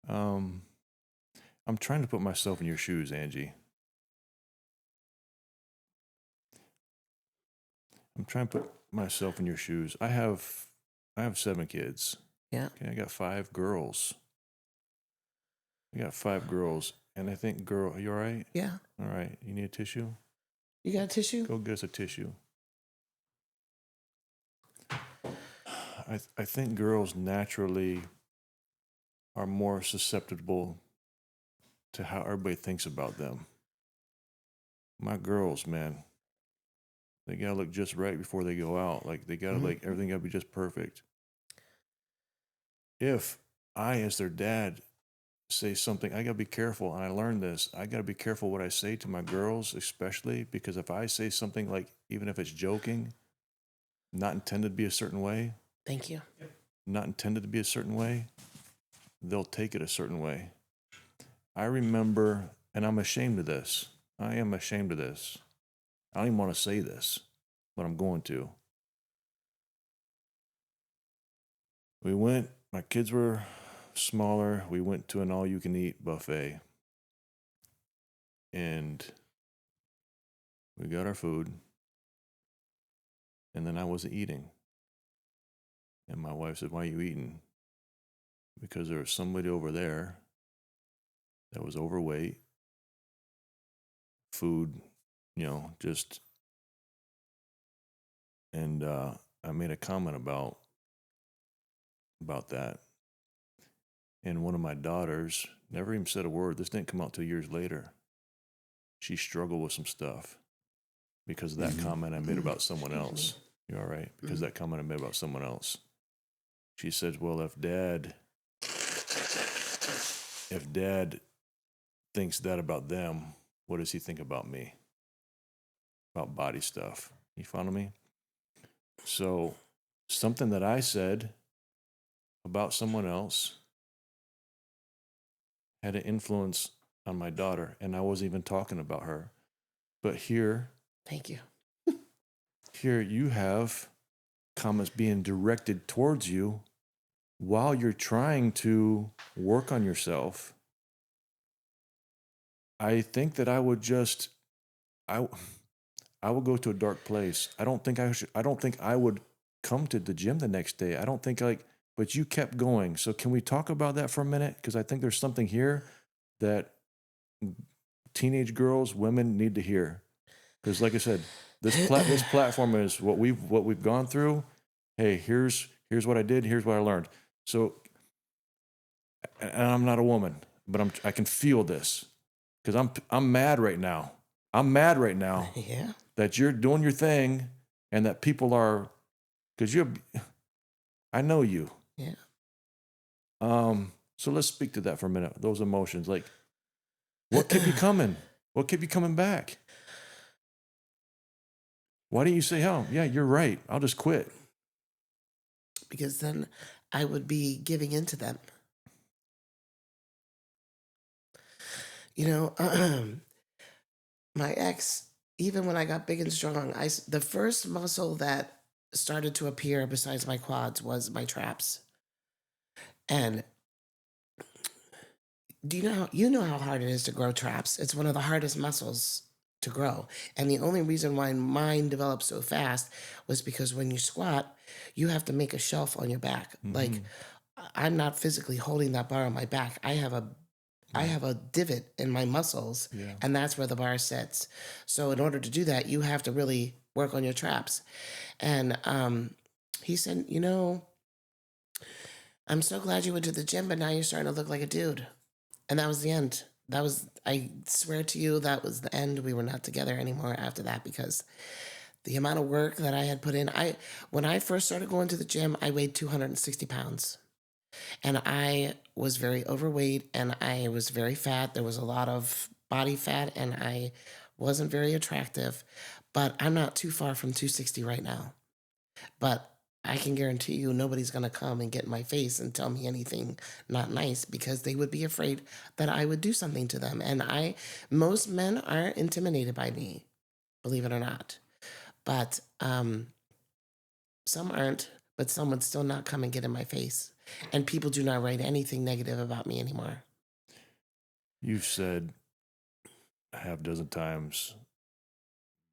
I'm trying to put myself in your shoes, Angie. I'm trying to myself in your shoes. I have 7 kids. Yeah. Okay, I got 5 girls. And I think, girl, are you all right? Yeah. All right. You need a tissue? You got a tissue? Go get us a tissue. I think girls naturally are more susceptible to how everybody thinks about them. My girls, man, they gotta look just right before they go out. Like they gotta like everything gotta be just perfect. If I, as their dad, say something, I gotta be careful. And I learned this. I gotta be careful what I say to my girls, especially because if I say something like, even if it's joking, not intended to be a certain way, Thank you. not intended to be a certain way, they'll take it a certain way. I remember, and I'm ashamed of this. I am ashamed of this. I don't even want to say this, but I'm going to. We went, my kids were smaller. We went to an all-you-can-eat buffet. And we got our food. And then I wasn't eating. And my wife said, "Why are you eating?" Because there was somebody over there that was overweight. Food, just... And I made a comment about that. And one of my daughters never even said a word. This didn't come out till years later. She struggled with some stuff because of that comment I made about someone else. You all right? Because that comment I made about someone else. She said, "Well, if dad thinks that about them, what does he think about me? About body stuff." You follow me? So something that I said about someone else had an influence on my daughter, and I wasn't even talking about her. But here Thank you. you have comments being directed towards you while you're trying to work on yourself. I think that I would go to a dark place. I don't think I would come to the gym the next day. I don't think but you kept going. So can we talk about that for a minute? Because I think there's something here that teenage girls, women need to hear. Because like I said, this platform is what we've gone through. Hey, here's what I did. Here's what I learned. So, and I'm not a woman, but I can feel this because I'm mad right now. I'm mad right now Yeah. that you're doing your thing and that people are, because I know you. Yeah. So let's speak to that for a minute. Those emotions, like what kept you coming? What kept you coming back? Why didn't you say, "Oh, yeah, you're right. I'll just quit"? Because then I would be giving in to them. My ex, even when I got big and strong, the first muscle that started to appear besides my quads was my traps. And you know how hard it is to grow traps? It's one of the hardest muscles to grow. And the only reason why mine developed so fast was because when you squat, you have to make a shelf on your back. Like I'm not physically holding that bar on my back. I have a divot in my muscles, and that's where the bar sits. So in order to do that, you have to really work on your traps. And he said, "I'm so glad you went to the gym, but now you're starting to look like a dude." And that was the end. I swear to you, that was the end. We were not together anymore after that because the amount of work that I had put in. When I first started going to the gym, I weighed 260 pounds. And I was very overweight and I was very fat. There was a lot of body fat and I wasn't very attractive. But I'm not too far from 260 right now. But I can guarantee you nobody's going to come and get in my face and tell me anything not nice because they would be afraid that I would do something to them. And most men are intimidated by me, believe it or not. But some aren't, but some would still not come and get in my face. And people do not write anything negative about me anymore. You've said a half dozen times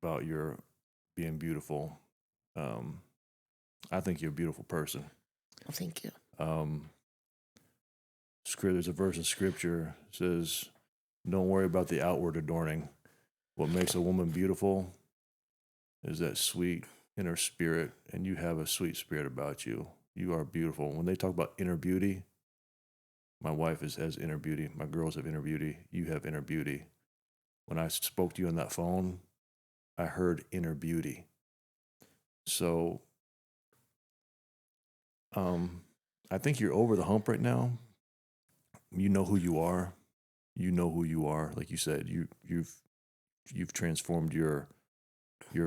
about your being beautiful. I think you're a beautiful person. Well, thank you. There's a verse in scripture that says, don't worry about the outward adorning. What makes a woman beautiful is that sweet inner spirit, and you have a sweet spirit about you. You are beautiful. When they talk about inner beauty, my wife has inner beauty. My girls have inner beauty. You have inner beauty. When I spoke to you on that phone, I heard inner beauty. So I think you're over the hump right now. You know who you are. You know who you are. Like you said, you've transformed your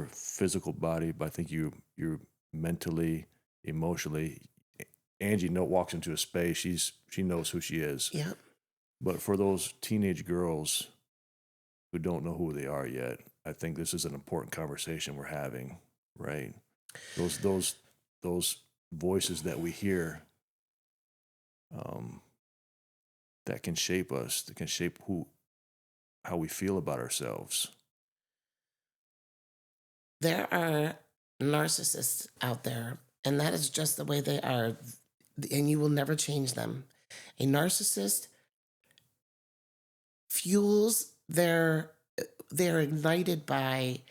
physical body, but I think you're mentally, emotionally. Angie walks into a space. She knows who she is. Yeah. But for those teenage girls who don't know who they are yet, I think this is an important conversation we're having, right? Those voices that we hear, that can shape us, that can shape how we feel about ourselves. There are narcissists out there, and that is just the way they are, and you will never change them. A narcissist fuels they're ignited by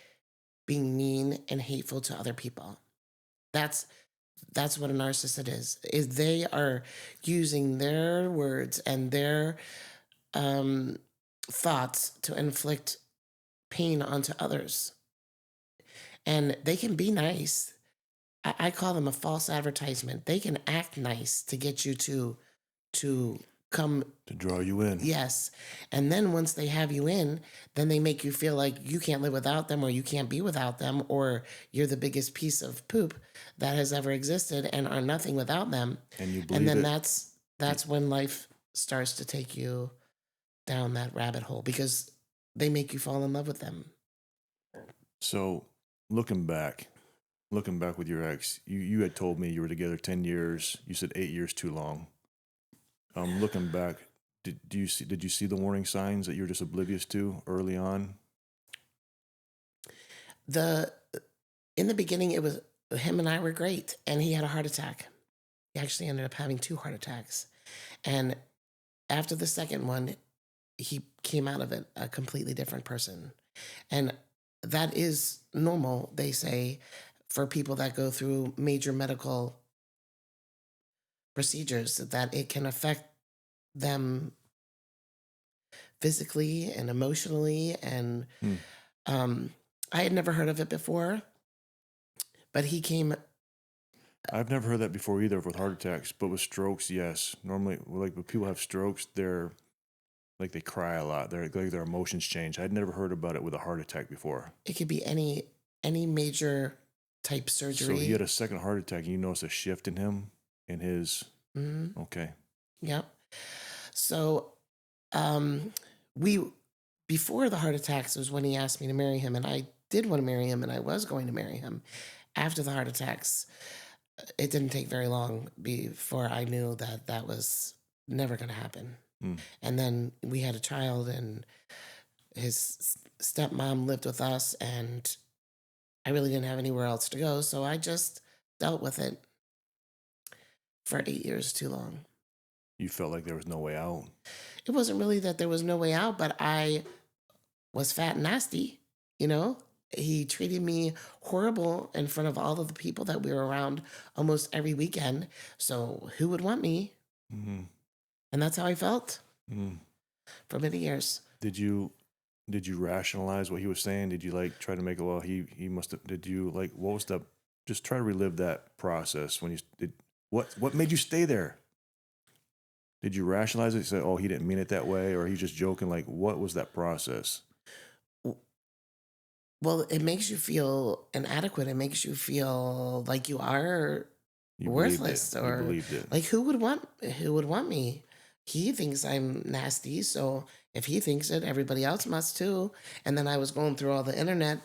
being mean and hateful to other people. That's what a narcissist is they are using their words and their thoughts to inflict pain onto others. And they can be nice. I call them a false advertisement. They can act nice to get you to come. To draw you in. Yes. And then once they have you in, then they make you feel like you can't live without them, or you can't be without them, or you're the biggest piece of poop that has ever existed and are nothing without them. And you believe and then it. that's when life starts to take you down that rabbit hole, because they make you fall in love with them. So looking back with your ex, you had told me you were together 10 years. You said 8 years too long. Looking back, did you see the warning signs that you were just oblivious to early on? In the beginning, it was him and I were great, and he had a heart attack. He actually ended up having 2 heart attacks. And after the second one, he came out of it a completely different person. And that is normal, they say, for people that go through major medical procedures, that it can affect them physically and emotionally. And I had never heard of it before, but he came. I've never heard that before either with heart attacks, but with strokes, yes. Normally, like when people have strokes, they're like they cry a lot. Like their emotions change. I'd never heard about it with a heart attack before. It could be any major type surgery. So he had a second heart attack, and you noticed a shift in him, in his. Mm-hmm. Okay. Yep. So, before the heart attacks was when he asked me to marry him, and I did want to marry him, and I was going to marry him. After the heart attacks, it didn't take very long before I knew that was never going to happen. And then we had a child, and his stepmom lived with us, and I really didn't have anywhere else to go. So I just dealt with it for 8 years too long. You felt like there was no way out? It wasn't really that there was no way out, but I was fat and nasty, you know? He treated me horrible in front of all of the people that we were around almost every weekend. So who would want me? Mm-hmm. And that's how I felt for many years. Did you rationalize what he was saying? Did you like try to make it, well, he must have, did you like, what was the, just try to relive that process when you did, what made you stay there? Did you rationalize it? You say, oh, he didn't mean it that way, or he's just joking? Like, what was that process? Well, it makes you feel inadequate. It makes you feel like you are worthless, or like who would want me? He thinks I'm nasty, so if he thinks it, everybody else must too. And then I was going through all the internet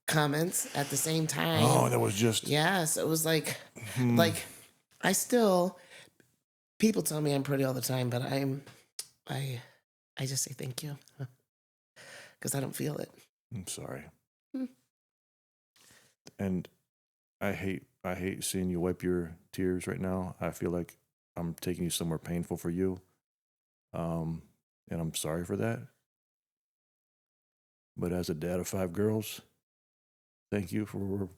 comments at the same time. Oh, that was just yes. It was like I still. People tell me I'm pretty all the time, but I just say thank you because I don't feel it. I'm sorry. And I hate seeing you wipe your tears right now. I feel like I'm taking you somewhere painful for you. And I'm sorry for that. But as a dad of 5 girls, thank you for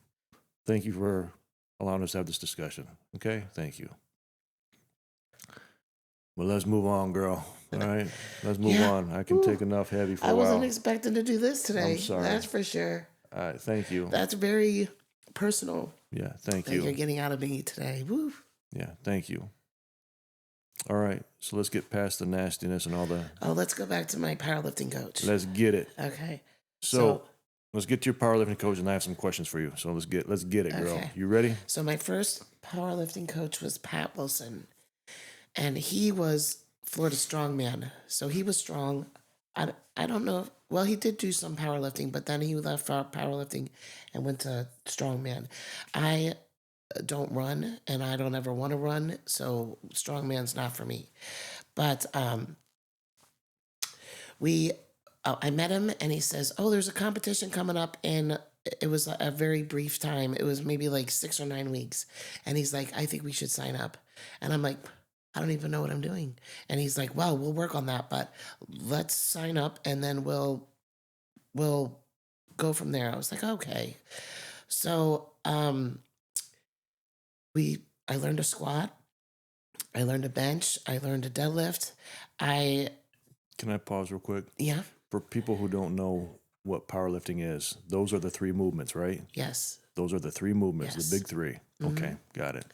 allowing us to have this discussion. Okay? Thank you. Well, let's move on, girl. All right? Let's move Yeah. on. I can take enough heavy for I a while. wasn't expecting to do this today. I'm sorry. That's for sure. All right, thank you. That's very personal Yeah, thank that you're you. getting out of me today. Woo. Yeah, thank you. All right, so let's get past the nastiness and all the. Oh, let's go back to my powerlifting coach. Let's get it. Okay. So let's get to your powerlifting coach, and I have some questions for you. So let's get it, girl. Okay. You ready? So my first powerlifting coach was Pat Wilson, and he was Florida strongman. So he was strong. I don't know. Well, he did do some powerlifting, but then he left for powerlifting and went to strongman. I don't run, and I don't ever want to run, so strongman's not for me. But I met him, and he says, "Oh, there's a competition coming up," and it was a very brief time. It was maybe like 6 or 9 weeks, and he's like, "I think we should sign up," and I'm like, "I don't even know what I'm doing," and he's like, "Well, we'll work on that, but let's sign up, and then we'll go from there." I was like, "Okay," so I learned a squat, I learned a bench, I learned a deadlift. Can I pause real quick? Yeah. For people who don't know what powerlifting is, those are the 3 movements, right? Yes. Those are the 3 movements, Yes. the big 3. Okay, got it.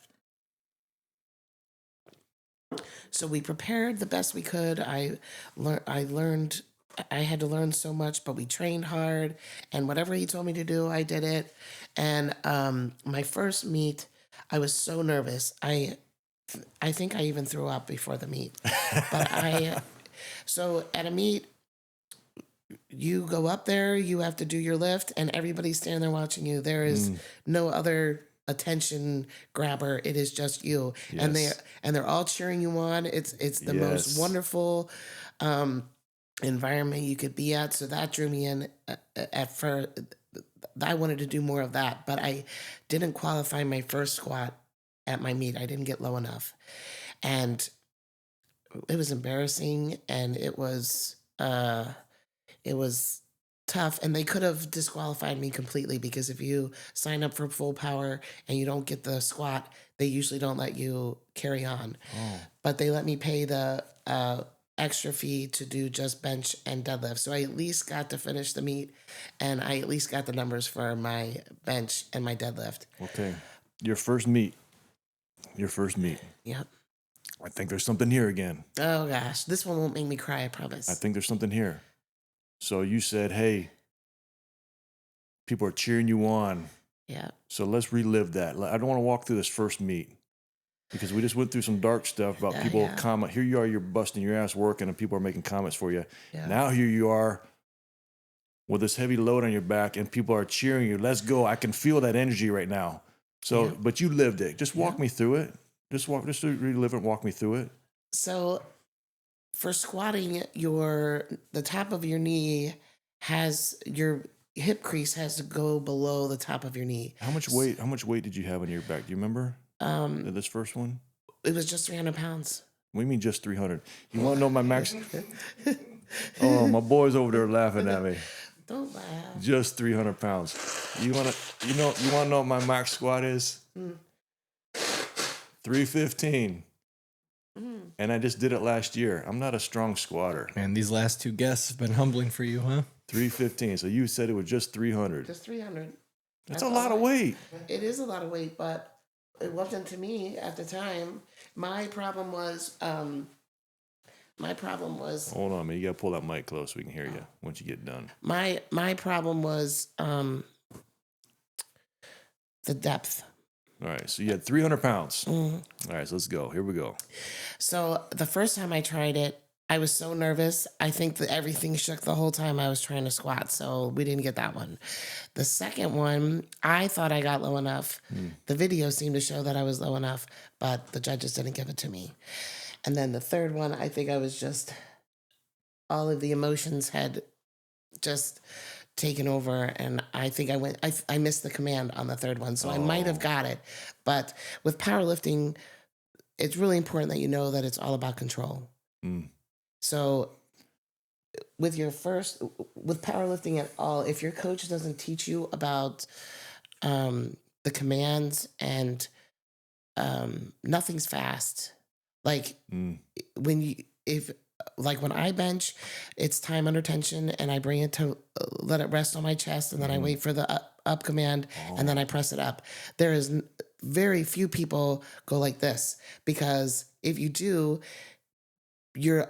So we prepared the best we could. I learned. I had to learn so much, but we trained hard. And whatever he told me to do, I did it. And my first meet, I was so nervous. I think I even threw up before the meet. But so at a meet, you go up there, you have to do your lift, and everybody's standing there watching you. There is no other attention grabber. It is just you. Yes. And they're all cheering you on. It's the most wonderful environment you could be at. So that drew me in at first. I wanted to do more of that, but I didn't qualify my first squat at my meet. I didn't get low enough. And it was embarrassing, and it was tough, and they could have disqualified me completely, because if you sign up for full power and you don't get the squat, they usually don't let you carry on. But they let me pay the extra fee to do just bench and deadlift. So I at least got to finish the meet, and I at least got the numbers for my bench and my deadlift. Okay. Your first meet. Yep. I think there's something here again. Oh gosh, this one won't make me cry, I promise. I think there's something here. So you said, hey, people are cheering you on. Yeah. So let's relive that. I don't want to walk through this first meet, because we just went through some dark stuff about people comment. Here you are, you're busting your ass working, and people are making comments for you. Yeah. Now here you are with this heavy load on your back, and people are cheering you. Let's go. I can feel that energy right now. So, but you lived it. Just walk me through it. Just relive it and walk me through it. So for squatting, the top of your knee your hip crease has to go below the top of your knee. How much weight did you have on your back? Do you remember? This first one? It was just 300 pounds. What do you mean just 300? You want to know my max? Oh, my boy's over there laughing at me. Don't laugh. Just 300 pounds. You want to know what my max squat is? 315. And I just did it last year. I'm not a strong squatter. Man, these last 2 guests have been humbling for you, huh? 315. So you said it was just 300. Just 300. That's a lot of weight. It is a lot of weight, but it wasn't to me at the time. My problem was. Hold on, man. You gotta pull that mic close so we can hear you once you get done. My problem was the depth. All right, so you had 300 pounds. Mm-hmm. All right, so let's go. Here we go. So the first time I tried it, I was so nervous. I think that everything shook the whole time I was trying to squat, so we didn't get that one. The second one, I thought I got low enough. The video seemed to show that I was low enough, but the judges didn't give it to me. And then the third one, I think I was just, all of the emotions had just taken over, and I think I missed the command on the third one, so I might have Oh. got it. But with powerlifting, it's really important that you know that it's all about control. Mm. So with powerlifting at all, if your coach doesn't teach you about the commands and nothing's fast, like Mm. when I bench, it's time under tension, and I bring it to let it rest on my chest, and then I wait for the up command, and then I press it up. There is very few people go like this, because if you do, you're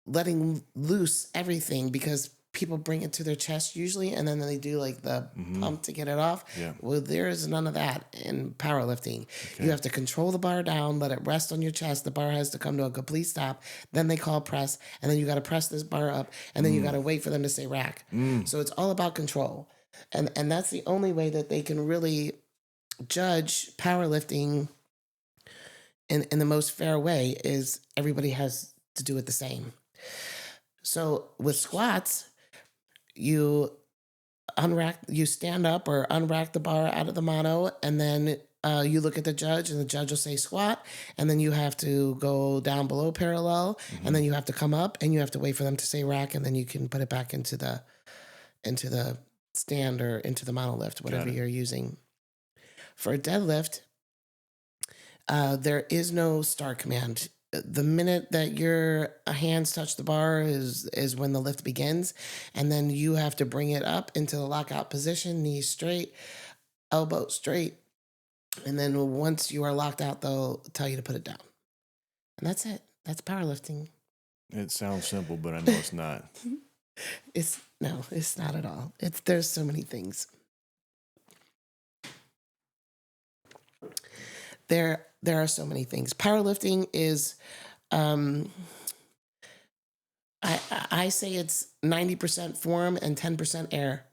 letting loose everything, because people bring it to their chest usually, and then they do like the pump to get it off. Yeah. Well, there is none of that in powerlifting. Okay. You have to control the bar down, let it rest on your chest. The bar has to come to a complete stop. Then they call press, and then you got to press this bar up, and then you got to wait for them to say rack. So it's all about control, and that's the only way that they can really judge powerlifting in the most fair way, is everybody has to do it the same. So with squats, you stand up or unrack the bar out of the mono, and then you look at the judge, and the judge will say squat, and then you have to go down below parallel, and then you have to come up, and you have to wait for them to say rack, and then you can put it back into the stand or into the monolift, whatever you're using. For a deadlift, there is no start command. The minute that your hands touch the bar is when the lift begins, and then you have to bring it up into the lockout position, knees straight, elbow straight, and then once you are locked out, they'll tell you to put it down. And that's it. That's powerlifting. It sounds simple, but I know it's not. It's not at all. There's so many things. There are so many things. Powerlifting is, I say it's 90% form and 10% air.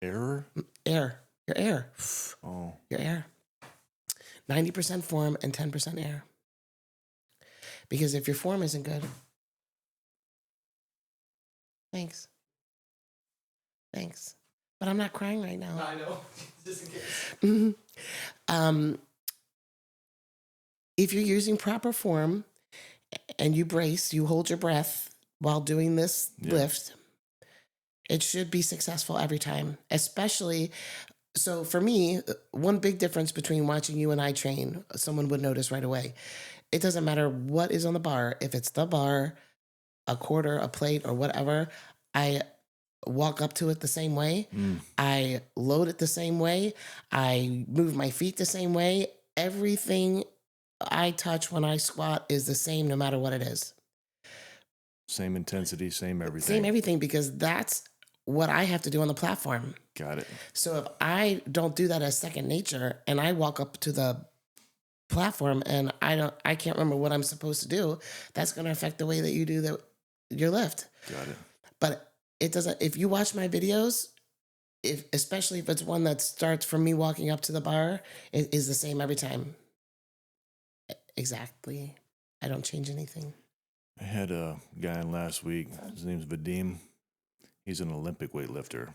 Error? Air. Your air. Oh. Your air. 90% form and 10% air. Because if your form isn't good, thanks. But I'm not crying right now. I know. Just in case. If you're using proper form and you brace, you hold your breath while doing this lift, it should be successful every time. Especially, so for me, one big difference between watching you and I train, someone would notice right away. It doesn't matter what is on the bar. If it's the bar, a quarter, a plate, or whatever, I walk up to it the same way. I load it the same way. I move my feet the same way. Everything I touch when I squat is the same, no matter what it is. Same intensity, same everything. Same everything, because that's what I have to do on the platform. Got it. So if I don't do that as second nature, and I walk up to the platform and I can't remember what I'm supposed to do, that's going to affect the way that you do your lift. Got it. But it doesn't. If you watch my videos, especially if it's one that starts from me walking up to the bar, it is the same every time. Exactly. I don't change anything. I had a guy in last week. His name's Vadim. He's an Olympic weightlifter.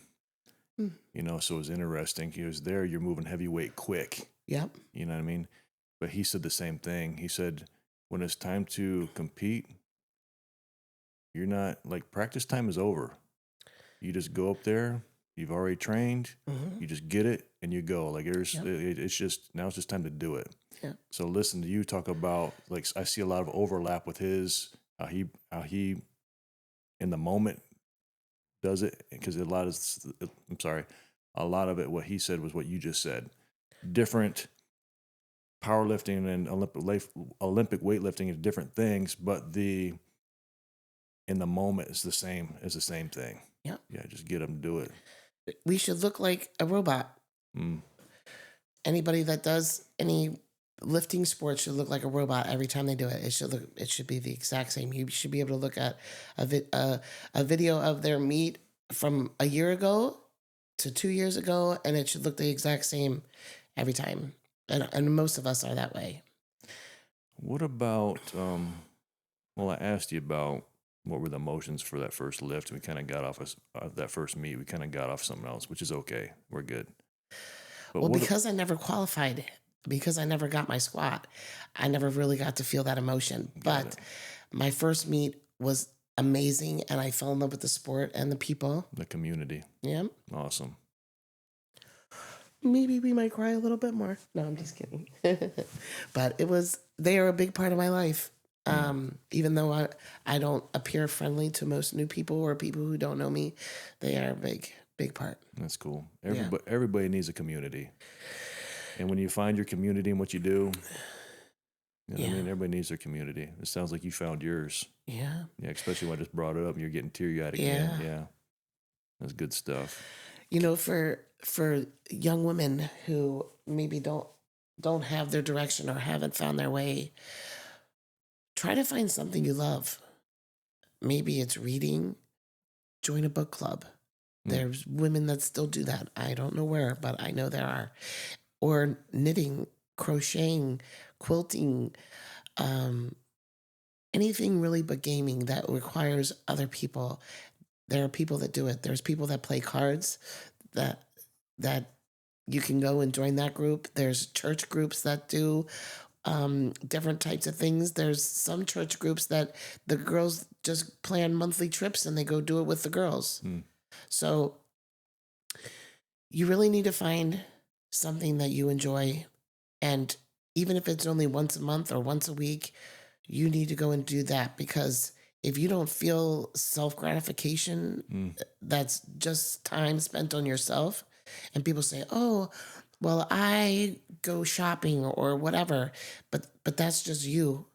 You know, so it was interesting. He was there. You're moving heavyweight quick. Yep. You know what I mean? But he said the same thing. He said, when it's time to compete, you're not, like, practice time is over. You just go up there. You've already trained. You just get it and you go. Like, it's just, now it's just time to do it. Yeah. So listen to you talk about, like, I see a lot of overlap with his, how he in the moment does it, because a lot of it, what he said was what you just said. Different powerlifting and Olympic weightlifting is different things, but in the moment is the same thing. Yeah. Yeah, just get them to do it. We should look like a robot. Anybody that does any lifting sports should look like a robot every time they do it. It should be the exact same. You should be able to look at a video of their meet from a year ago to 2 years ago, and it should look the exact same every time. And most of us are that way. What about, I asked you about what were the emotions for that first lift. We kind of got off that first meet. We kind of got off something else, which is okay. We're good. But Well, because I never qualified, because I never got my squat, I never really got to feel that emotion. But my first meet was amazing, and I fell in love with the sport and the people. the community. Yeah. Awesome. Maybe we might cry a little bit more. No, I'm just kidding. But they are a big part of my life. Even though I don't appear friendly to most new people or people who don't know me, they are a big part. That's cool. Everybody needs a community. And when you find your community and what you do, you know what I mean? Everybody needs their community. It sounds like you found yours. Yeah. Yeah, especially when I just brought it up and you're getting teary-eyed again. Yeah. That's good stuff. You know, for young women who maybe don't have their direction or haven't found their way, try to find something you love. Maybe it's reading, join a book club. There's women that still do that. I don't know where, but I know there are. Or knitting, crocheting, quilting, anything really but gaming that requires other people. There are people that do it. There's people that play cards that you can go and join that group. There's church groups that do different types of things. There's some church groups that the girls just plan monthly trips and they go do it with the girls. So you really need to find something that you enjoy. And even if it's only once a month or once a week, you need to go and do that, because if you don't feel self-gratification, that's just time spent on yourself. And people say, oh, well, I go shopping or whatever, but that's just you.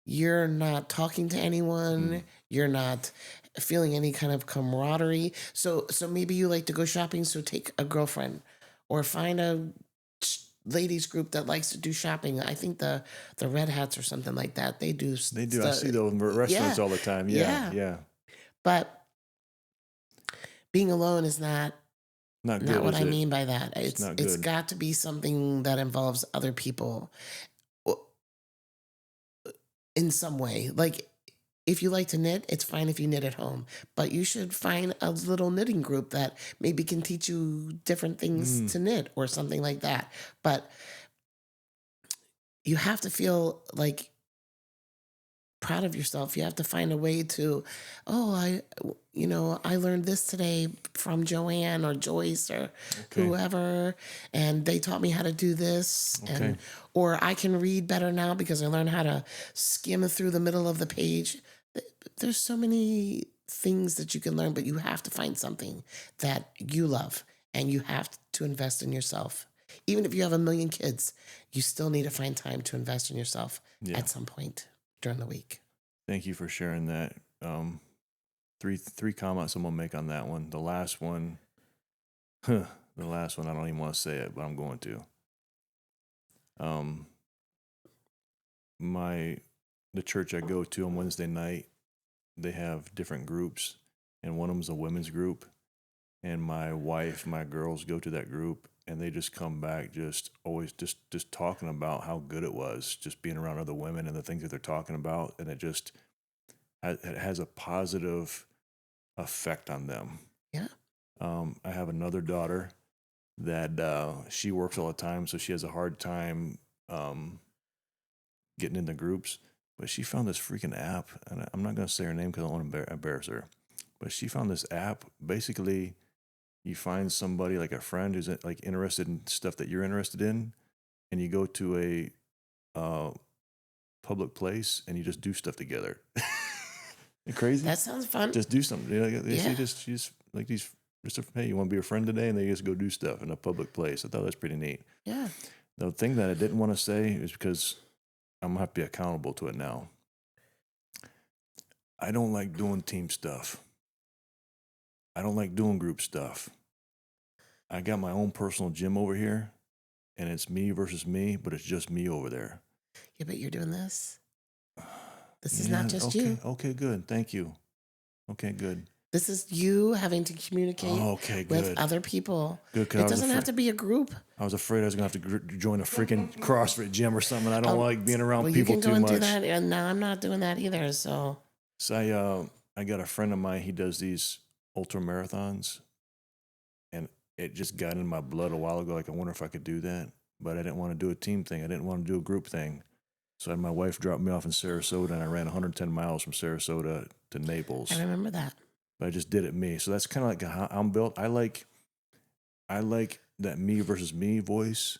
You're not talking to anyone. You're not feeling any kind of camaraderie. So maybe you like to go shopping, so take a girlfriend or find a ladies group that likes to do shopping. I think the Red Hats or something like that. They do. I see those in restaurants all the time. Yeah. But being alone is not good, what I mean by that. It's not it's good. got to be something that involves other people in some way. Like, if you like to knit, it's fine if you knit at home, but you should find a little knitting group that maybe can teach you different things to knit or something like that. But you have to feel like proud of yourself. You have to find a way to, I learned this today from Joanne or Joyce or whoever, and they taught me how to do this. Or I can read better now because I learned how to skim through the middle of the page. There's so many things that you can learn, but you have to find something that you love, and you have to invest in yourself. Even if you have 1 million kids, you still need to find time to invest in yourself at some point during the week. Thank you for sharing that. Three comments I'm gonna make on that one. The last one, I don't even want to say it, but I'm going to. The church I go to on Wednesday night, they have different groups, and one of them's a women's group. And my wife, my girls go to that group, and they just come back always talking about how good it was, just being around other women and the things that they're talking about, and it has a positive effect on them. Yeah. I have another daughter that she works all the time, so she has a hard time getting into groups. But she found this freaking app, and I'm not going to say her name because I don't want to embarrass her. But she found this app. Basically, you find somebody, like a friend who's like interested in stuff that you're interested in, and you go to a public place and you just do stuff together. Crazy? That sounds fun. Just do something. She just like these. Hey, you want to be a friend today? And they just go do stuff in a public place. I thought that's pretty neat. Yeah. The thing that I didn't want to say is because I'm going to have to be accountable to it now. I don't like doing team stuff. I don't like doing group stuff. I got my own personal gym over here, and it's me versus me, but it's just me over there. Yeah, but you're doing this. This is not just you. Okay, good. Thank you. Okay, good. This is you having to communicate with other people. Good. It doesn't have to be a group. I was afraid I was going to have to join a freaking CrossFit gym or something. I don't like being around people too much. You can go and do that. And no, I'm not doing that either. So I got a friend of mine, he does these ultra marathons, and it just got in my blood a while ago. Like, I wonder if I could do that, but I didn't want to do a team thing. I didn't want to do a group thing. So I had my wife drop me off in Sarasota, and I ran 110 miles from Sarasota to Naples. I remember that. But I just did it me. So that's kind of like how I'm built. I like that me versus me voice.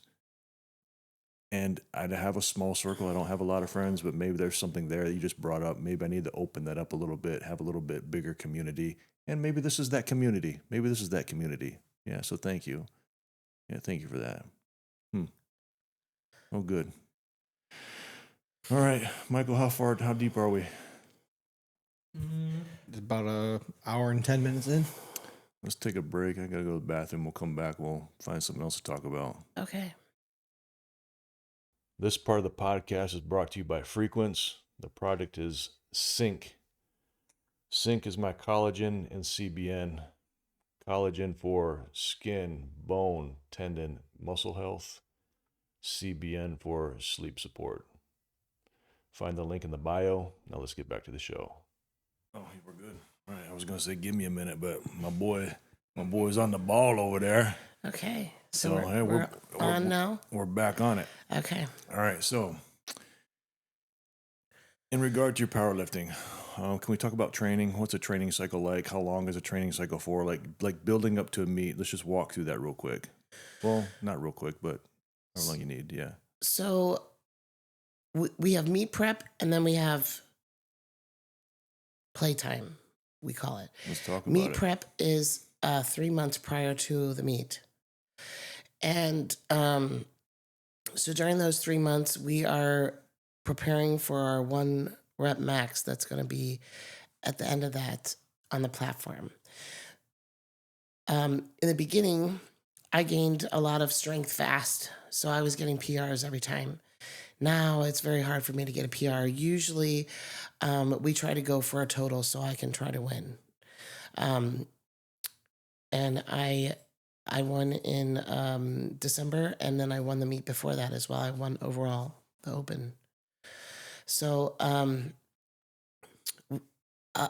And I have a small circle. I don't have a lot of friends, but maybe there's something there that you just brought up. Maybe I need to open that up a little bit, have a little bit bigger community. And maybe this is that community. Maybe this is that community. Yeah, so thank you. Yeah, thank you for that. Oh, good. All right, Michael, how deep are we? It's about an hour and 10 minutes in. Let's take a break. I got to go to the bathroom. We'll come back. We'll find something else to talk about. Okay. This part of the podcast is brought to you by Frequence. The product is Sync. Sync is my collagen and CBN. Collagen for skin, bone, tendon, muscle health. CBN for sleep support. Find the link in the bio. Now let's get back to the show. Oh, we're good. All right, I was going to say give me a minute, but my boy's on the ball over there. Okay. So we're on now? We're back on it. Okay. All right, so in regard to your powerlifting, can we talk about training? What's a training cycle like? How long is a training cycle for? Like building up to a meet. Let's just walk through that real quick. Well, not real quick, but how long you need, yeah. So we have meet prep, and then we have playtime, we call it. Let's talk about Meet it. prep is 3 months prior to the meet. And so during those 3 months, we are preparing for our 1 rep max that's going to be at the end of that on the platform. In the beginning, I gained a lot of strength fast, so I was getting PRs every time. Now it's very hard for me to get a PR. Usually, we try to go for a total so I can try to win. And I won in December, and then I won the meet before that as well. I won overall the open. So a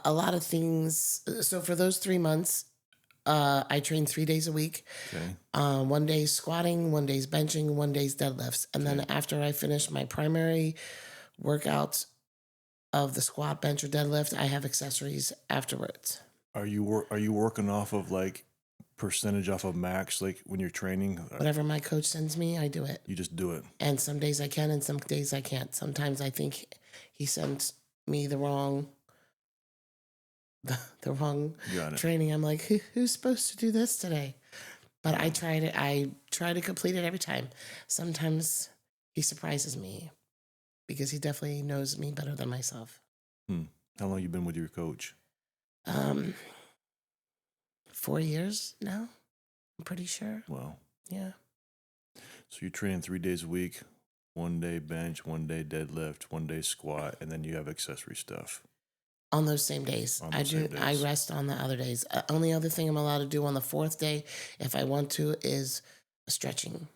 lot of things. So for those 3 months, I trained 3 days a week. Okay. 1 day squatting, 1 day's benching, 1 day's deadlifts. And then after I finish my primary workouts of the squat, bench, or deadlift, I have accessories afterwards. Are you working off of like percentage off of max, like when you're training? Whatever my coach sends me, I do it. You just do it. And some days I can, and some days I can't. Sometimes I think he sends me the wrong Got it. training. I'm like, who's supposed to do this today? But I try to complete it every time. Sometimes he surprises me because he definitely knows me better than myself. How long you been with your coach? 4 years now, I'm pretty sure. Wow. Yeah. So you're training 3 days a week, 1 day bench, 1 day deadlift, 1 day squat, and then you have accessory stuff. On those same days. On those same I days. rest on the other days. Only other thing I'm allowed to do on the 4th day, if I want to, is stretching.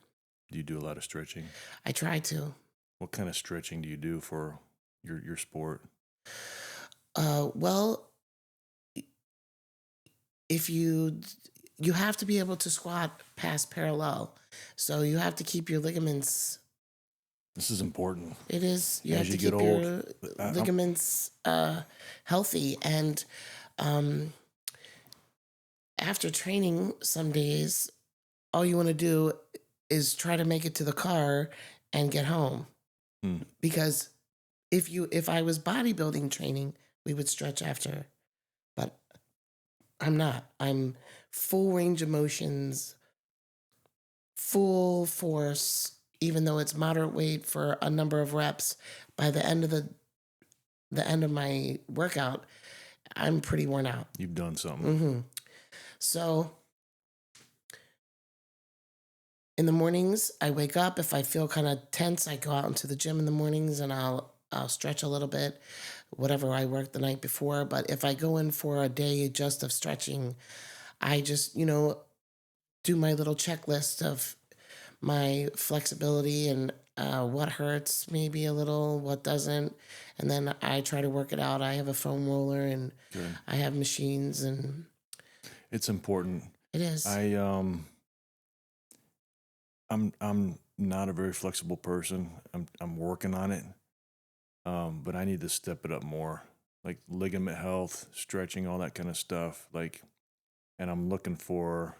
Do you do a lot of stretching? I try to. What kind of stretching do you do for your sport? Well, if you have to be able to squat past parallel, so you have to keep your ligaments. This is important. It is. You As have to you keep get your old, ligaments healthy. And after training, some days, all you want to do is try to make it to the car and get home. Because if I was bodybuilding training, we would stretch after. But I'm not. I'm full range of motions, full force, even though it's moderate weight for a number of reps. By the end of the end of my workout, I'm pretty worn out. You've done something. Mm-hmm. So in the mornings, I wake up. If I feel kind of tense, I go out into the gym in the mornings and I'll stretch a little bit, whatever I worked the night before. But if I go in for a day just of stretching, I just, do my little checklist of my flexibility, and what hurts maybe a little, what doesn't, and then I try to work it out. I have a foam roller and Good. I have machines, and It's important. it is. I'm not a very flexible person. I'm working on it. But I need to step it up more. Like ligament health, stretching, all that kind of stuff. Like, and I'm looking for.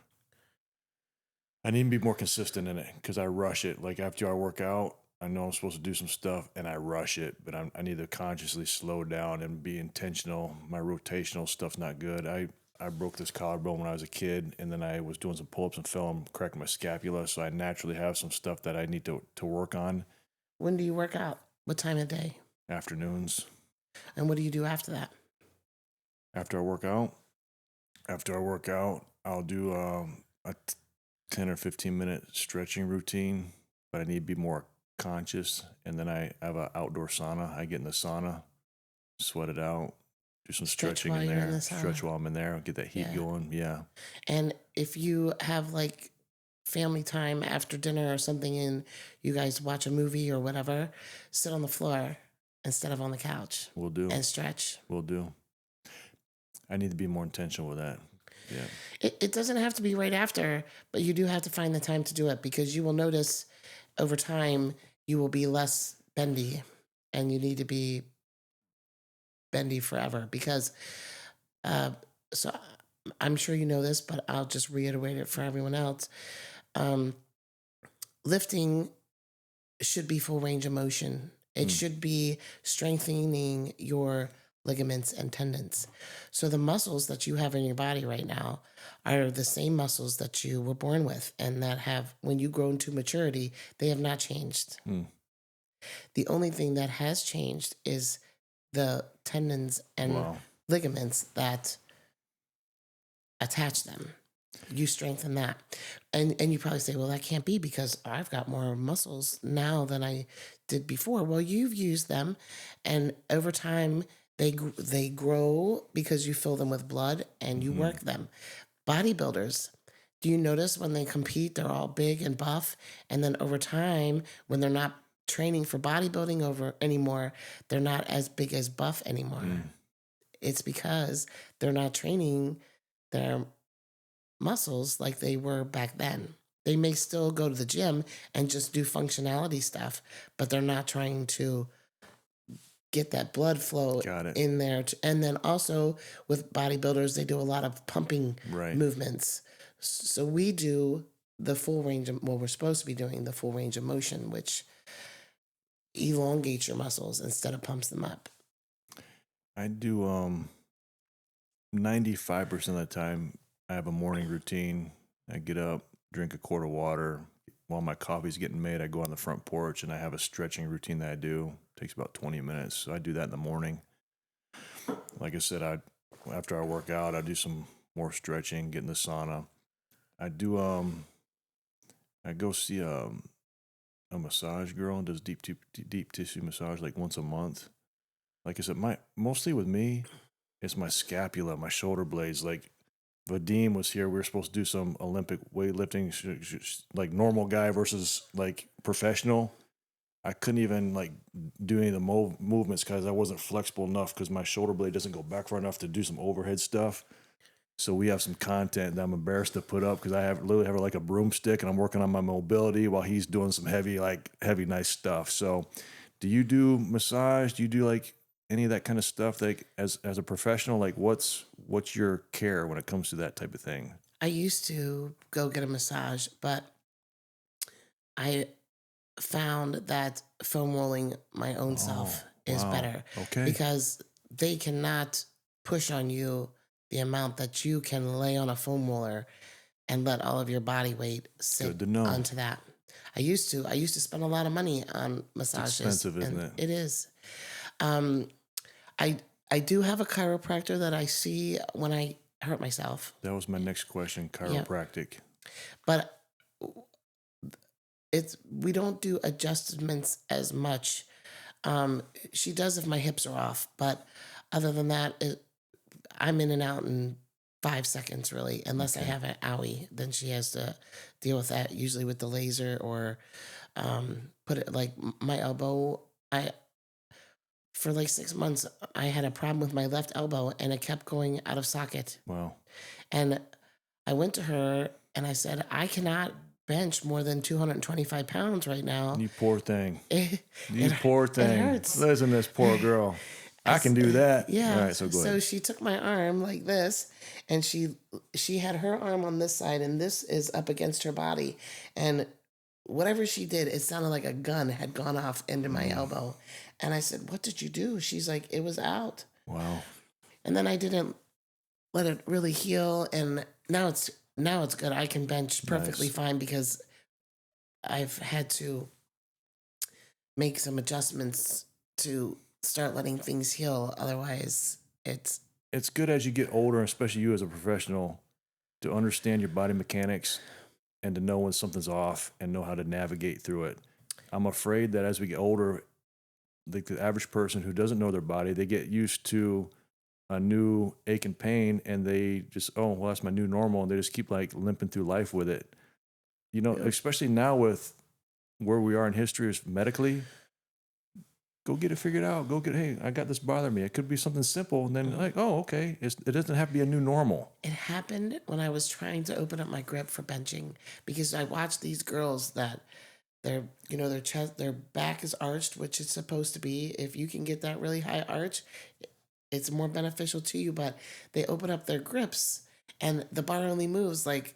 I need to be more consistent in it because I rush it. Like after I work out, I know I'm supposed to do some stuff and I rush it, but I need to consciously slow down and be intentional. My rotational stuff's not good. I broke this collarbone when I was a kid, and then I was doing some pull-ups and fell and cracked my scapula. So I naturally have some stuff that I need to work on. When do you work out? What time of day? Afternoons. And what do you do after that? After I work out, I'll do a 10 or 15 minute stretching routine, but I need to be more conscious. And then I have an outdoor sauna. I get in the sauna, sweat it out, do some Stretch stretching while in you're in there, the stretch sauna. while I'm in there, get that heat Yeah. going. Yeah. And if you have like family time after dinner or something and you guys watch a movie or whatever, sit on the floor instead of on the couch We'll do. and stretch. We'll do. I need to be more intentional with that. Yeah. It doesn't have to be right after, but you do have to find the time to do it, because you will notice over time you will be less bendy, and you need to be bendy forever because so I'm sure you know this, but I'll just reiterate it for everyone else. Um, Lifting should be full range of motion. It should be strengthening your ligaments and tendons. So the muscles that you have in your body right now are the same muscles that you were born with, and that have, when you grow into maturity, they have not changed. The only thing that has changed is the tendons and Wow. ligaments that attach them. You strengthen that. And you probably say, well, that can't be because I've got more muscles now than I did before. Well, you've used them, and over time they grow because you fill them with blood and you work them. Bodybuilders, do you notice when they compete, they're all big and buff, and then over time, when they're not training for bodybuilding over anymore, they're not as big as buff anymore. It's because they're not training their muscles like they were back then. They may still go to the gym and just do functionality stuff, but they're not trying to get that blood flow Got it. in there. And then also with bodybuilders, they do a lot of pumping Right. movements. So we do the full range of, well, we're supposed to be doing the full range of motion, which elongates your muscles instead of pumps them up. I do 95% of the time I have a morning routine. I get up, drink a quart of water. While my coffee's getting made, I go on the front porch and I have a stretching routine that I do. It takes about 20 minutes. So I do that in the morning. Like I said, after I work out, I do some more stretching, get in the sauna. I do I go see a massage girl and does deep tissue massage like once a month. Like I said, mostly with me, it's my scapula, my shoulder blades. Like Vadim was here, we were supposed to do some Olympic weightlifting, like normal guy versus like professional. I couldn't even like do any of the movements because I wasn't flexible enough because my shoulder blade doesn't go back far enough to do some overhead stuff. So we have some content that I'm embarrassed to put up because I literally have like a broomstick and I'm working on my mobility while he's doing some heavy, nice stuff. So do you do massage? Do you do like any of that kind of stuff? Like as a professional, like what's your care when it comes to that type of thing? I used to go get a massage, but I found that foam rolling my own self is wow. better. Okay. Because they cannot push on you the amount that you can lay on a foam roller and let all of your body weight sit Good to know. onto that. I used to spend a lot of money on massages. It's expensive, isn't it? It is. I do have a chiropractor that I see when I hurt myself, That was my next question, chiropractic. but we don't do adjustments as much. She does if my hips are off, but other than that, I'm in and out in 5 seconds, really. Unless I have an owie, then she has to deal with that, usually with the laser or put it like my elbow. For like 6 months, I had a problem with my left elbow and it kept going out of socket. Wow. And I went to her and I said, I cannot bench more than 225 pounds right now. You poor thing. It, You it, poor it thing. hurts. Listen to this poor girl. I can do that. Yeah. All right, so go So ahead. she took my arm like this, and she had her arm on this side, and this is up against her body, and whatever she did, it sounded like a gun had gone off into my elbow. And I said, "What did you do?" She's like, "It was out." Wow. And then I didn't let it really heal, and now it's good. I can bench perfectly Nice. fine because I've had to make some adjustments to start letting things heal. Otherwise, It's good as you get older, especially you as a professional, to understand your body mechanics and to know when something's off and know how to navigate through it. I'm afraid that as we get older, the average person who doesn't know their body, they get used to a new ache and pain and they just, oh, well, that's my new normal. And they just keep like limping through life with it. You know, Yeah. especially now with where we are in history is medically, go get it figured out. Go get, hey, I got this bothering me. It could be something simple. And then like, oh, okay. It doesn't have to be a new normal. it happened when I was trying to open up my grip for benching because I watched these girls that their their back is arched, which it's supposed to be. If you can get that really high arch, it's more beneficial to you. But they open up their grips and the bar only moves like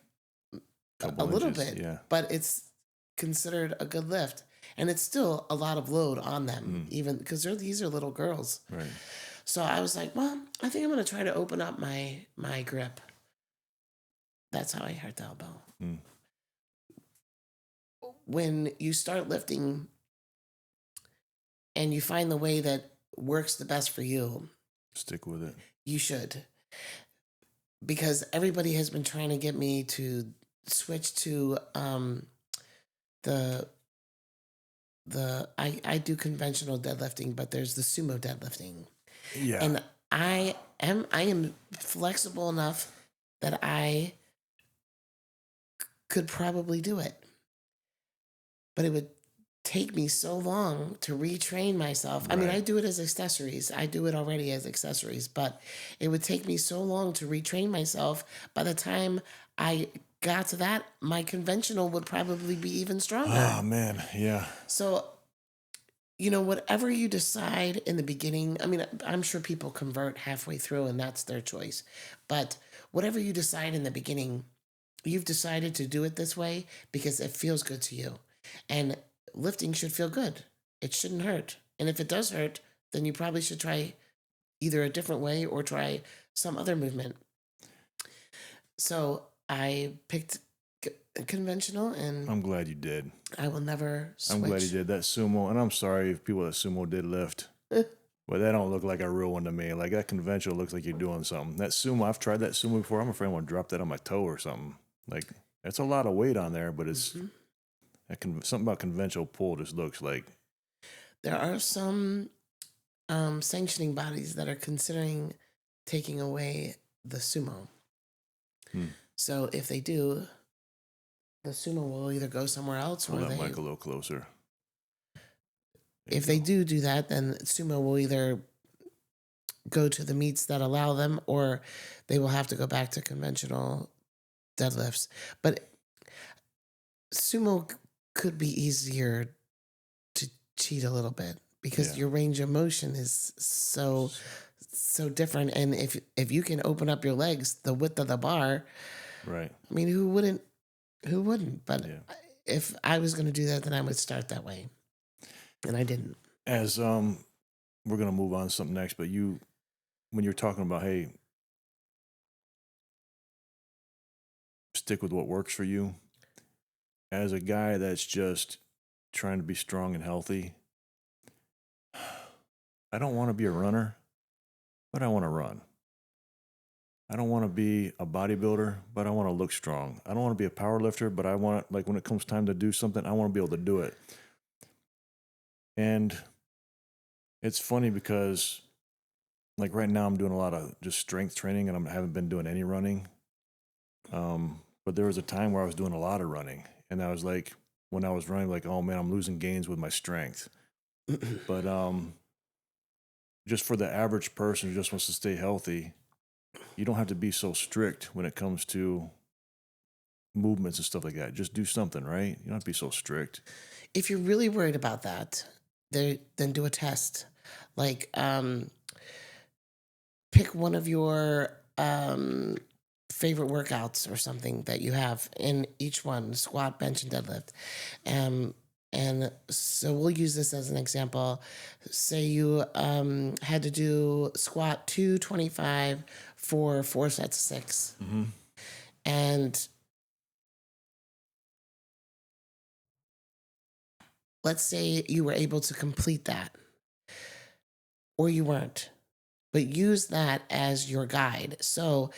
a Couple little inches, bit, yeah. but it's considered a good lift. And it's still a lot of load on them, even because these are little girls. Right. So I was like, well, I think I'm going to try to open up my grip. That's how I hurt the elbow. Mm. When you start lifting and you find the way that works the best for you, Stick with it. you should. Because everybody has been trying to get me to switch to I do conventional deadlifting, but there's the sumo deadlifting. Yeah. And I am flexible enough that I could probably do it. But it would take me so long to retrain myself. I mean, Right. I do it as accessories. I do it already as accessories, but it would take me so long to retrain myself. By the time I got to that, my conventional would probably be even stronger. Oh, man. Yeah. So, whatever you decide in the beginning, I mean, I'm sure people convert halfway through and that's their choice. But whatever you decide in the beginning, you've decided to do it this way because it feels good to you. And lifting should feel good. It shouldn't hurt. And if it does hurt, then you probably should try either a different way or try some other movement. So I picked conventional, and I'm glad you did. I will never switch. I'm glad you did that sumo. And I'm sorry if people that sumo did lift. But that don't look like a real one to me. Like that conventional looks like you're doing something. That sumo, I've tried that sumo before. I'm afraid I'm going to drop that on my toe or something. Like that's a lot of weight on there, but it's something about conventional pull just looks like. There are some sanctioning bodies that are considering taking away the sumo. So if they do, the sumo will either go somewhere else Hold or that mic a little closer. if they do that, then sumo will either go to the meets that allow them or they will have to go back to conventional deadlifts. But sumo could be easier to cheat a little bit because your range of motion is so different. And if you can open up your legs the width of the bar, right. I mean, who wouldn't? But Yeah. if I was going to do that, then I would start that way. And I didn't. As we're gonna move on to something next, but when you're talking about, hey, stick with what works for you. As a guy that's just trying to be strong and healthy, I don't want to be a runner, but I want to run. I don't want to be a bodybuilder, but I want to look strong. I don't want to be a power lifter, but I want, like, when it comes time to do something, I want to be able to do it. And it's funny because, like, right now I'm doing a lot of just strength training and I haven't been doing any running. But there was a time where I was doing a lot of running and I was like, when I was running, like, oh man, I'm losing gains with my strength. But just for the average person who just wants to stay healthy, you don't have to be so strict when it comes to movements and stuff like that. Just do something, right? You don't have to be so strict. If you're really worried about that, then do a test. Like, pick one of your favorite workouts or something that you have in each one: squat, bench, and deadlift. And so we'll use this as an example. Say you had to do squat 225 for 4 sets of 6. Mm-hmm. And let's say you were able to complete that, or you weren't, but use that as your guide. So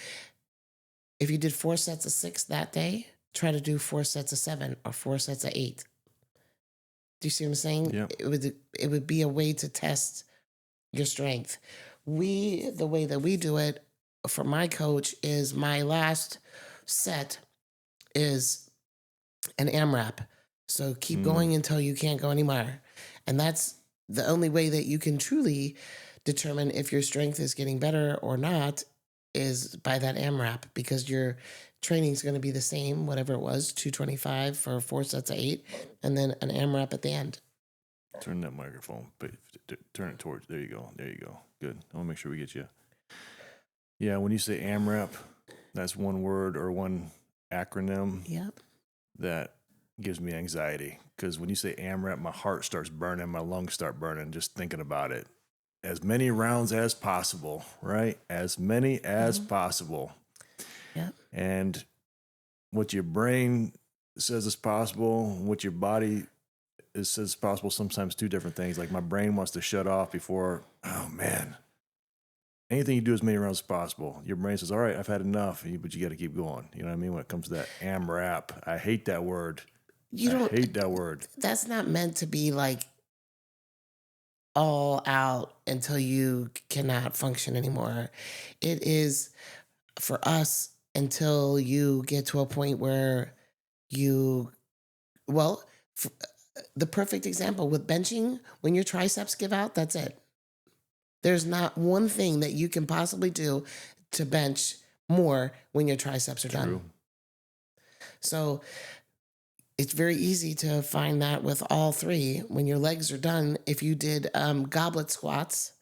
if you did 4 sets of 6 that day, try to do 4 sets of 7 or 4 sets of 8. Do you see what I'm saying? Yep. It would be a way to test your strength. The way that we do it for my coach is my last set is an AMRAP. So keep going until you can't go anymore. And that's the only way that you can truly determine if your strength is getting better or not is by that AMRAP, because your training is going to be the same, whatever it was, 225 for 4 sets of 8, and then an AMRAP at the end. Turn that microphone, but turn it towards. There you go. There you go. Good. I want to make sure we get you. Yeah, when you say AMRAP, that's one word or one acronym Yep. that gives me anxiety, because when you say AMRAP, my heart starts burning, my lungs start burning just thinking about it. As many rounds as possible, right? As many as possible. Yep. And what your brain says is possible, what your body says is possible, sometimes 2 different things. Like my brain wants to shut off before, oh man, anything you do as many rounds as possible. Your brain says, all right, I've had enough, but you got to keep going. You know what I mean? When it comes to that AMRAP, I hate that word. I hate that word. That's not meant to be like all out until you cannot function anymore. It is for us until you get to a point where the perfect example with benching, when your triceps give out, that's it. There's not one thing that you can possibly do to bench more when your triceps are done. True. So it's very easy to find that with all 3. When your legs are done, if you did goblet squats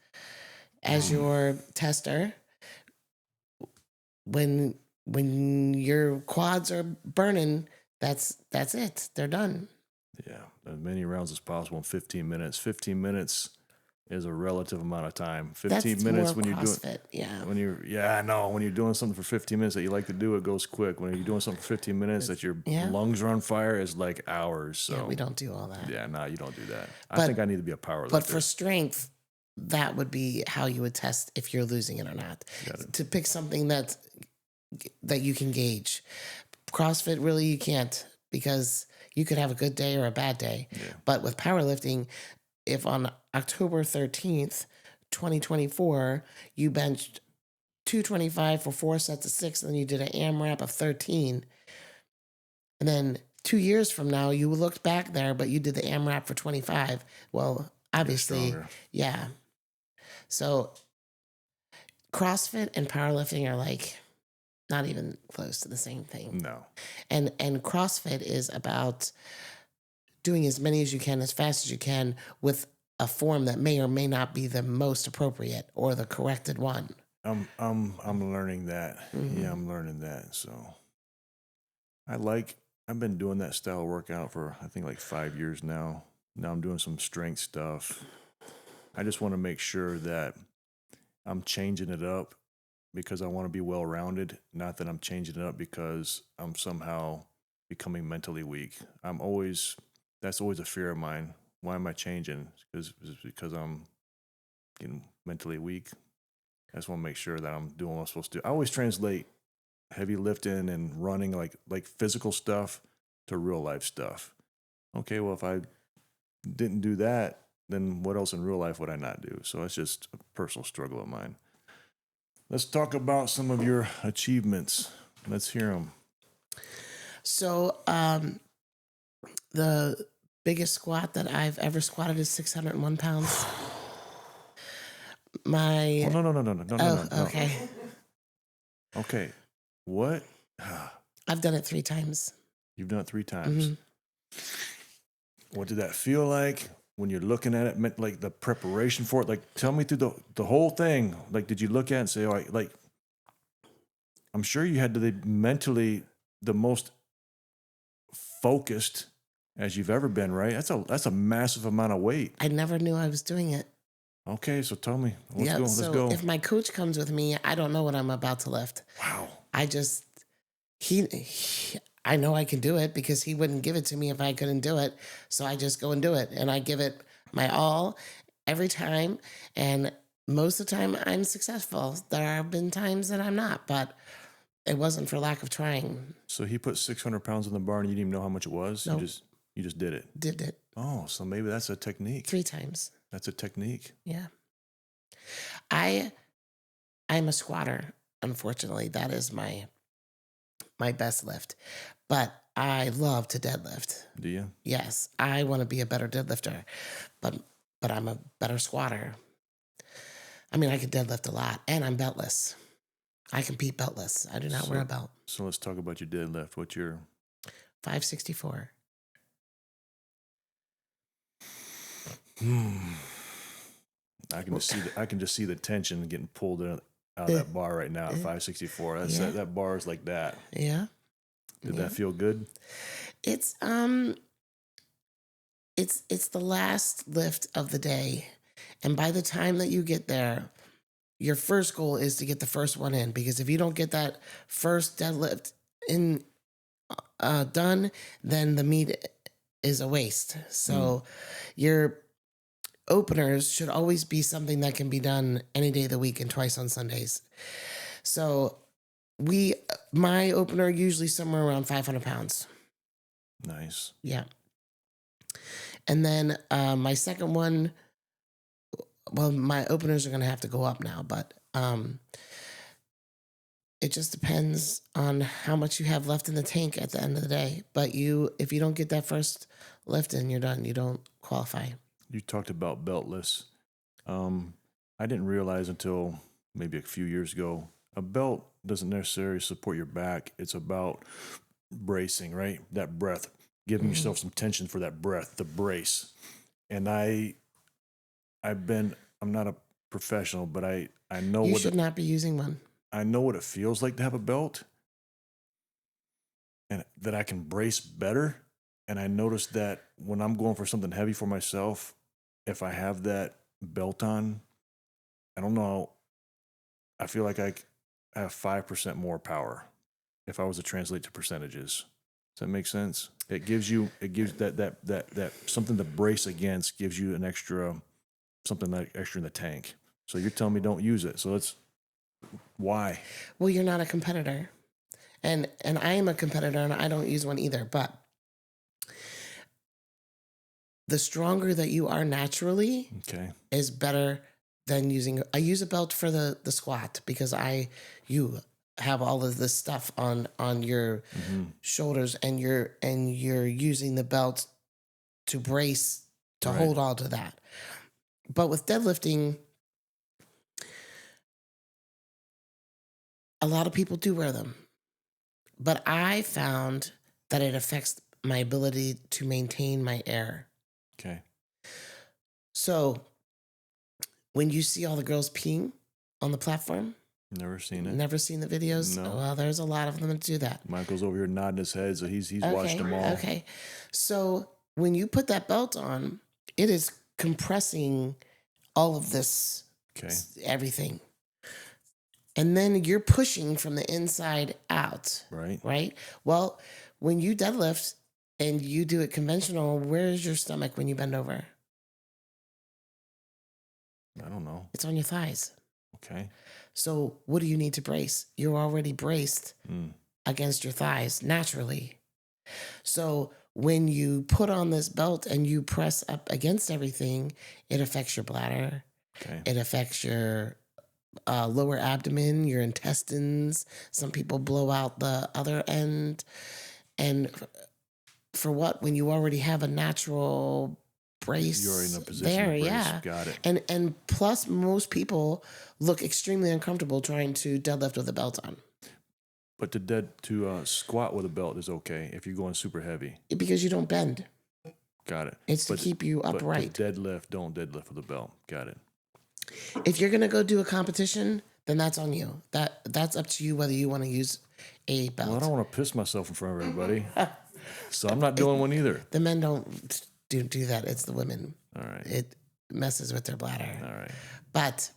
as your tester, when your quads are burning, that's it. They're done. Yeah, as many rounds as possible in 15 minutes. 15 minutes is a relative amount of time. 15 That's minutes more when you're doing CrossFit, yeah. I know. When you're doing something for 15 minutes that you like to do, it goes quick. When you're doing something for 15 minutes that your lungs are on fire, is like hours. So Yeah, we don't do all that. Yeah, no, you don't do that. I think I need to be a powerlifter. But for strength, that would be how you would test if you're losing it or not. To pick something that you can gauge. CrossFit, really, you can't, because you could have a good day or a bad day. Yeah. But with powerlifting, if on October 13th, 2024, you benched 225 for 4 sets of 6, and then you did an AMRAP of 13, and then 2 years from now, you looked back there, but you did the AMRAP for 25. Well, obviously, yeah. So CrossFit and powerlifting are like not even close to the same thing. No. And CrossFit is about doing as many as you can, as fast as you can, with a form that may or may not be the most appropriate or the corrected one. I'm learning that. Mm-hmm. Yeah, I'm learning that. So I've been doing that style workout for I think like 5 years now. Now I'm doing some strength stuff. I just want to make sure that I'm changing it up because I want to be well-rounded, not that I'm changing it up because I'm somehow becoming mentally weak. That's always a fear of mine. Why am I changing? Because I'm getting mentally weak. I just want to make sure that I'm doing what I'm supposed to do. I always translate heavy lifting and running, like physical stuff, to real life stuff. Okay, well, if I didn't do that, then what else in real life would I not do? So it's just a personal struggle of mine. Let's talk about some of your achievements. Let's hear them. So The biggest squat that I've ever squatted is 601 pounds. Oh, no. Okay. Okay. What? I've done it 3 times. You've done it 3 times. Mhm. What did that feel like when you're looking at it? Like the preparation for it? Like, tell me through the whole thing. Like, did you look at it and say, all right, like, I'm sure you had to be mentally the most focused as you've ever been, right? That's a massive amount of weight. I never knew I was doing it. Okay, so tell me. Let's Yeah, go. so Let's go. if my coach comes with me, I don't know what I'm about to lift. Wow. I just I know I can do it because he wouldn't give it to me if I couldn't do it. So I just go and do it, and I give it my all every time, and most of the time I'm successful. There have been times that I'm not, but it wasn't for lack of trying. So he put 600 pounds in the bar and you didn't even know how much it was? Nope. You just did it. Did it Oh, so maybe that's a technique. 3 times. That's a technique. Yeah. I'm a squatter. Unfortunately, that is my best lift. But I love to deadlift. Do you? Yes, I want to be a better deadlifter, but I'm a better squatter. I mean, I can deadlift a lot, and I'm beltless. I compete beltless. I do not wear a belt. So let's talk about your deadlift. What's your 564. I can just see the tension getting pulled out of that bar right now at 564. That's Yeah. that bar is like that. Yeah. Did Yeah. that feel good? It's the last lift of the day, and by the time that you get there, your first goal is to get the first one in, because if you don't get that first deadlift in done, then the meet is a waste. So your openers should always be something that can be done any day of the week and twice on Sundays. So my opener usually somewhere around 500 pounds. Nice. Yeah. And then my second one, well, my openers are going to have to go up now, but it just depends on how much you have left in the tank at the end of the day. But if you don't get that first lift in, you're done. You don't qualify. You talked about beltless. I didn't realize until maybe a few years ago, a belt doesn't necessarily support your back. It's about bracing, right? That breath, giving yourself some tension for that breath, the brace. And I'm not a professional, but I know You should not be using one. I know what it feels like to have a belt, and that I can brace better. And I noticed that when I'm going for something heavy for myself, if I have that belt on, I don't know, I feel like I have 5% more power if I was to translate to percentages. Does that make sense? It gives that something to brace against, gives you an extra, something like extra in the tank. So you're telling me don't use it. So why? Well, you're not a competitor. And I am a competitor, and I don't use one either. But the stronger that you are naturally is better than using. I use a belt for the squat because you have all of this stuff on your shoulders, and you're using the belt to brace to hold all to that. But with deadlifting, a lot of people do wear them, but I found that it affects my ability to maintain my air. Okay. So when you see all the girls peeing on the platform, Never seen it. never seen the videos? No. Well, there's a lot of them that do that. Michael's over here nodding his head, so he's watched them all. Okay. So when you put that belt on, it is compressing all of this, everything. And then you're pushing from the inside out. Right? Well, when you deadlift and you do it conventional, where is your stomach when you bend over? I don't know. It's on your thighs. Okay. So what do you need to brace? You're already braced against your thighs naturally. So when you put on this belt and you press up against everything, it affects your bladder. Okay. It affects your lower abdomen, your intestines. Some people blow out the other end. And for what when you already have a natural brace You're in a position there, to brace. yeah. Got it. And plus most people look extremely uncomfortable trying to deadlift with a belt on. But to squat with a belt is okay if you're going super heavy. Because you don't bend. Got it. It's to keep you upright. But to deadlift, don't deadlift with a belt. Got it. If you're gonna go do a competition, then that's on you. That's up to you whether you want to use a belt. Well, I don't want to piss myself in front of everybody, so I'm not doing one either. The men don't do that. It's the women. All right. It messes with their bladder. All right. But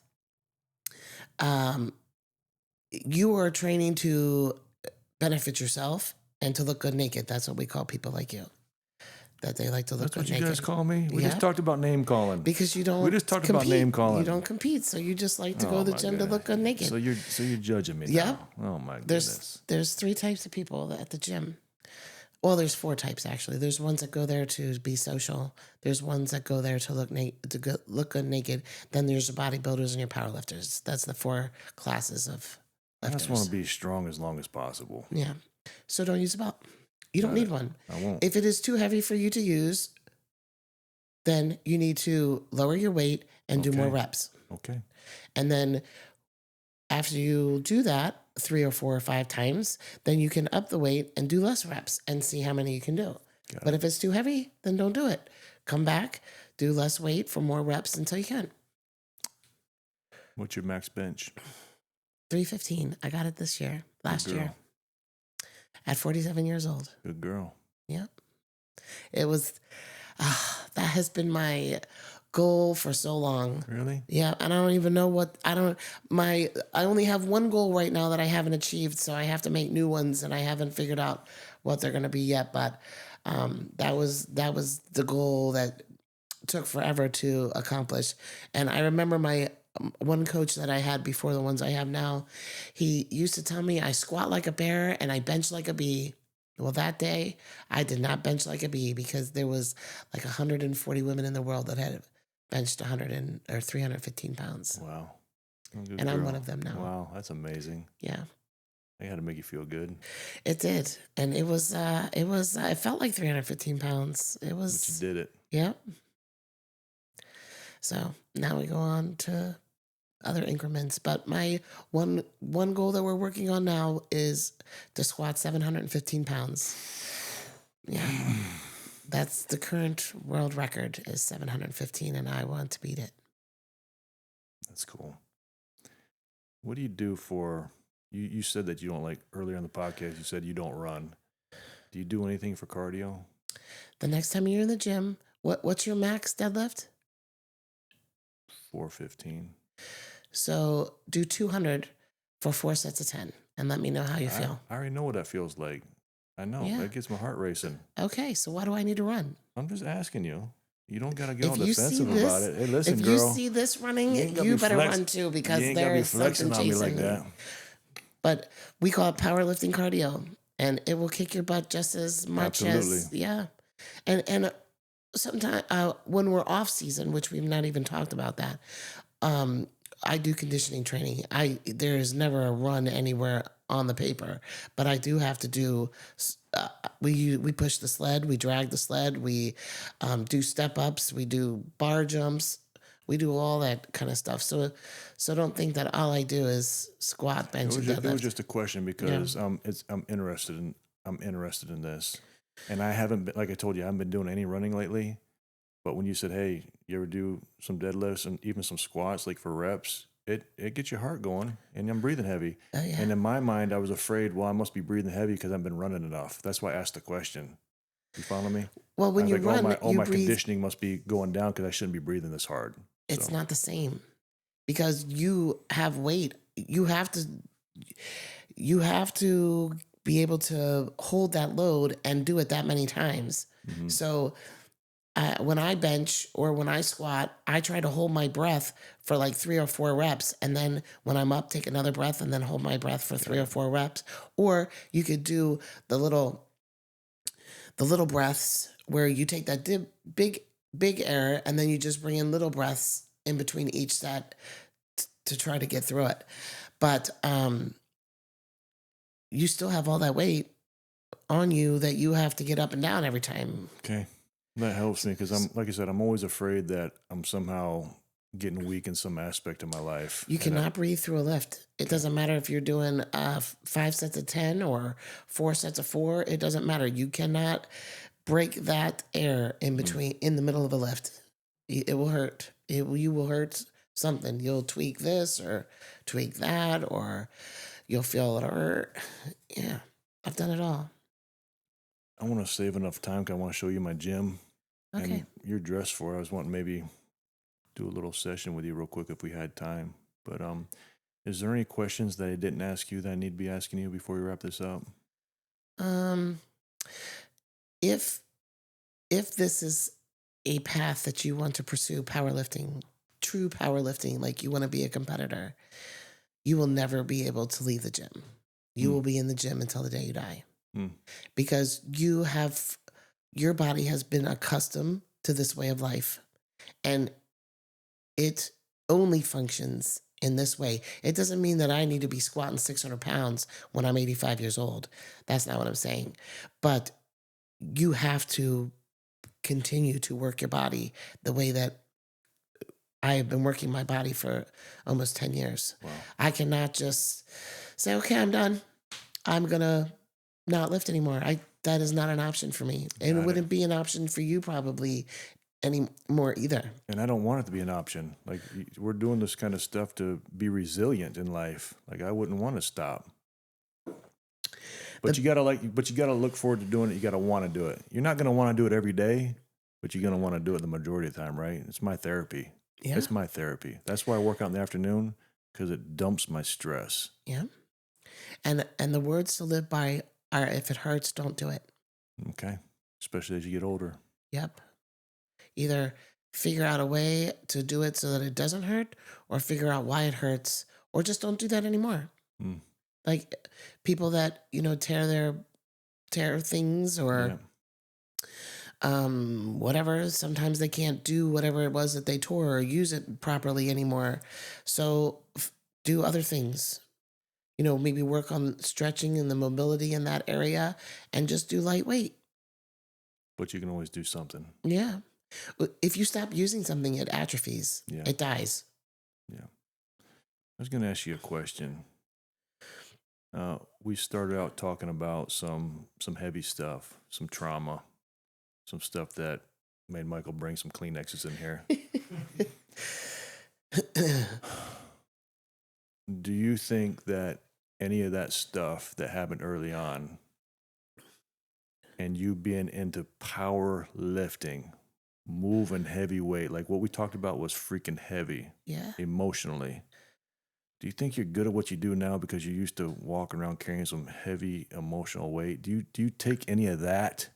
you are training to benefit yourself and to look good naked. That's what we call people like you. That they like to look That's good what you naked. guys call me? We Yeah. just talked about name calling. Because you don't. We just talked compete. about name calling. You don't compete, so you just like to go Oh, to the my gym to goodness. look good naked. So you're judging me Yep. now. Oh my goodness. There's 3 types of people at the gym. Well, there's 4 types actually. There's ones that go there to be social. There's ones that go there to look look good naked. Then there's the bodybuilders and your powerlifters. That's the 4 classes of I lifters. just want to be strong as long as possible. Yeah. So don't use a belt. You don't need one. I won't. If it is too heavy for you to use, then you need to lower your weight and do more Okay. reps. Okay. And then after you do that 3 or 4 or 5 times, then you can up the weight and do less reps and see how many you can do. Got But it. if it's too heavy, then don't do it. Come back, do less weight for more reps until you can. What's your max bench? 315. I got it this year, last girl. year, at 47 years old. Good girl. Yep. It was, that has been my goal for so long. Really? Yeah, and I don't even know I only have one goal right now that I haven't achieved, so I have to make new ones, and I haven't figured out what they're going to be yet, but that was the goal that took forever to accomplish. And I remember my one coach that I had before the ones I have now, he used to tell me I squat like a bear and I bench like a bee. Well, that day I did not bench like a bee because there was like 140 women in the world that had benched 315 pounds. Wow. Oh, good And I'm girl. one of them now. Wow, that's amazing. Yeah, They had to make you feel good. it did. And it felt like 315 pounds. It was. But you did it. Yep. So now we go on to other increments. But my one goal that we're working on now is to squat 715 pounds. Yeah. That's the current world record is 715, and I want to beat it. That's cool. What do you do for you said that you don't like earlier in the podcast, you said you don't run. Do you do anything for cardio? The next time you're in the gym, what's your max deadlift? 415. So do 200 for 4 sets of 10 and let me know how you feel. I already know what that feels like. I know. Yeah. That gets my heart racing. Okay, so why do I need to run? I'm just asking you. You don't gotta get If all you see defensive this- about it. Hey, listen, If girl. you see this running, you ain't gotta you be better flex- run too because you ain't there gotta be is something flexing on me chasing like you. that. But we call it powerlifting cardio, and it will kick your butt just as much as Absolutely. yeah. And sometimes when we're off season, which we've not even talked about that, I do conditioning training. There is never a run anywhere on the paper, but I do have to do. We push the sled, we drag the sled, we do step ups, we do bar jumps, we do all that kind of stuff. So don't think that all I do is squat, bench, and It was deadlift. just a question because I'm interested in this, and I haven't been, like I told you, I haven't been doing any running lately. But when you said, "Hey, you ever do some deadlifts and even some squats, like for reps?" It gets your heart going, and I'm breathing heavy. Oh, yeah. And in my mind, I was afraid, well, I must be breathing heavy because I've been running enough. That's why I asked the question. You follow me? Well, when I was you like, run, all you my breathe. conditioning must be going down because I shouldn't be breathing this hard. It's So, not the same because you have weight. You have to be able to hold that load and do it that many times. mhm. So when I bench or when I squat, I try to hold my breath for like 3 or 4 reps. And then when I'm up, take another breath and then hold my breath for 3 or 4 reps. Or you could do the little breaths where you take that big air and then you just bring in little breaths in between each set to try to get through it. But you still have all that weight on you that you have to get up and down every time. Okay. That helps me because like I said, I'm always afraid that I'm somehow getting weak in some aspect of my life. You cannot breathe through a lift. It doesn't matter if you're doing 5 sets of 10 or 4 sets of 4. It doesn't matter. You cannot break that air in between, in the middle of a lift. It will hurt. You will hurt something. You'll tweak this or tweak that, or you'll feel it hurt. Yeah, I've done it all. I want to save enough time because I want to show you my gym. Okay. And you're dressed for it. I was wanting maybe do a little session with you real quick if we had time. But is there any questions that I didn't ask you that I need to be asking you before we wrap this up? If this is a path that you want to pursue, powerlifting, true powerlifting, like you want to be a competitor, you will never be able to leave the gym. You will be in the gym until the day you die. Because your body has been accustomed to this way of life, and it only functions in this way. It doesn't mean that I need to be squatting 600 pounds when I'm 85 years old. That's not what I'm saying. But you have to continue to work your body the way that I have been working my body for almost 10 years. Wow. I cannot just say, okay, I'm done. I'm going to not lift anymore. That is not an option for me. And it wouldn't be an option for you probably anymore either. And I don't want it to be an option. Like, we're doing this kind of stuff to be resilient in life. Like, I wouldn't want to stop. But you gotta look forward to doing it. You gotta want to do it. You're not gonna want to do it every day, but you're gonna want to do it the majority of the time, right? It's my therapy. Yeah. It's my therapy. That's why I work out in the afternoon, because it dumps my stress. Yeah. And the words to live by are, if it hurts, don't do it. Okay. Especially as you get older. Yep. Either figure out a way to do it so that it doesn't hurt, or figure out why it hurts, or just don't do that anymore. Like people that, tear things or whatever. Sometimes they can't do whatever it was that they tore or use it properly anymore. So do other things. Maybe work on stretching and the mobility in that area, and just do lightweight. But you can always do something. Yeah. If you stop using something, it atrophies. Yeah. It dies. Yeah. I was going to ask you a question. We started out talking about some heavy stuff, some trauma, some stuff that made Michael bring some Kleenexes in here. Do you think that any of that stuff that happened early on, and you being into power lifting, moving heavy weight, like what we talked about was freaking heavy, emotionally. Do you think you're good at what you do now because you used to walk around carrying some heavy emotional weight? Do you take any of that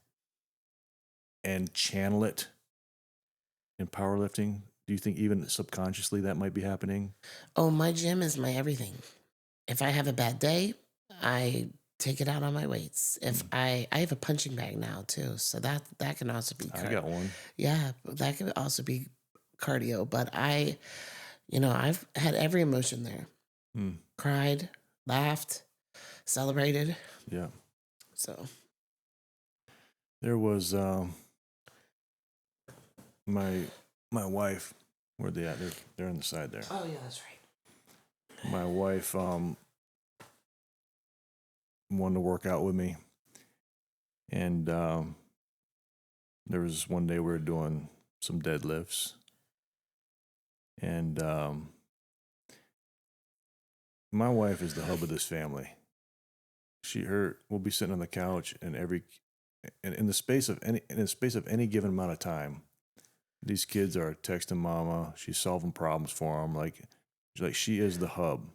and channel it in powerlifting? Do you think even subconsciously that might be happening? Oh, my gym is my everything. If I have a bad day, I take it out on my weights. If I have a punching bag now too, so that can also be I got one. Yeah, that can also be cardio. But I've had every emotion there. Cried, laughed, celebrated. Yeah. So there was my wife. Where they at? They're on the side there. Oh yeah, that's right. My wife wanted to work out with me, and there was one day we were doing some deadlifts, and my wife is the hub of this family. We'll be sitting on the couch, and in the space of any given amount of time, these kids are texting mama. She's solving problems for them. Like she is the hub,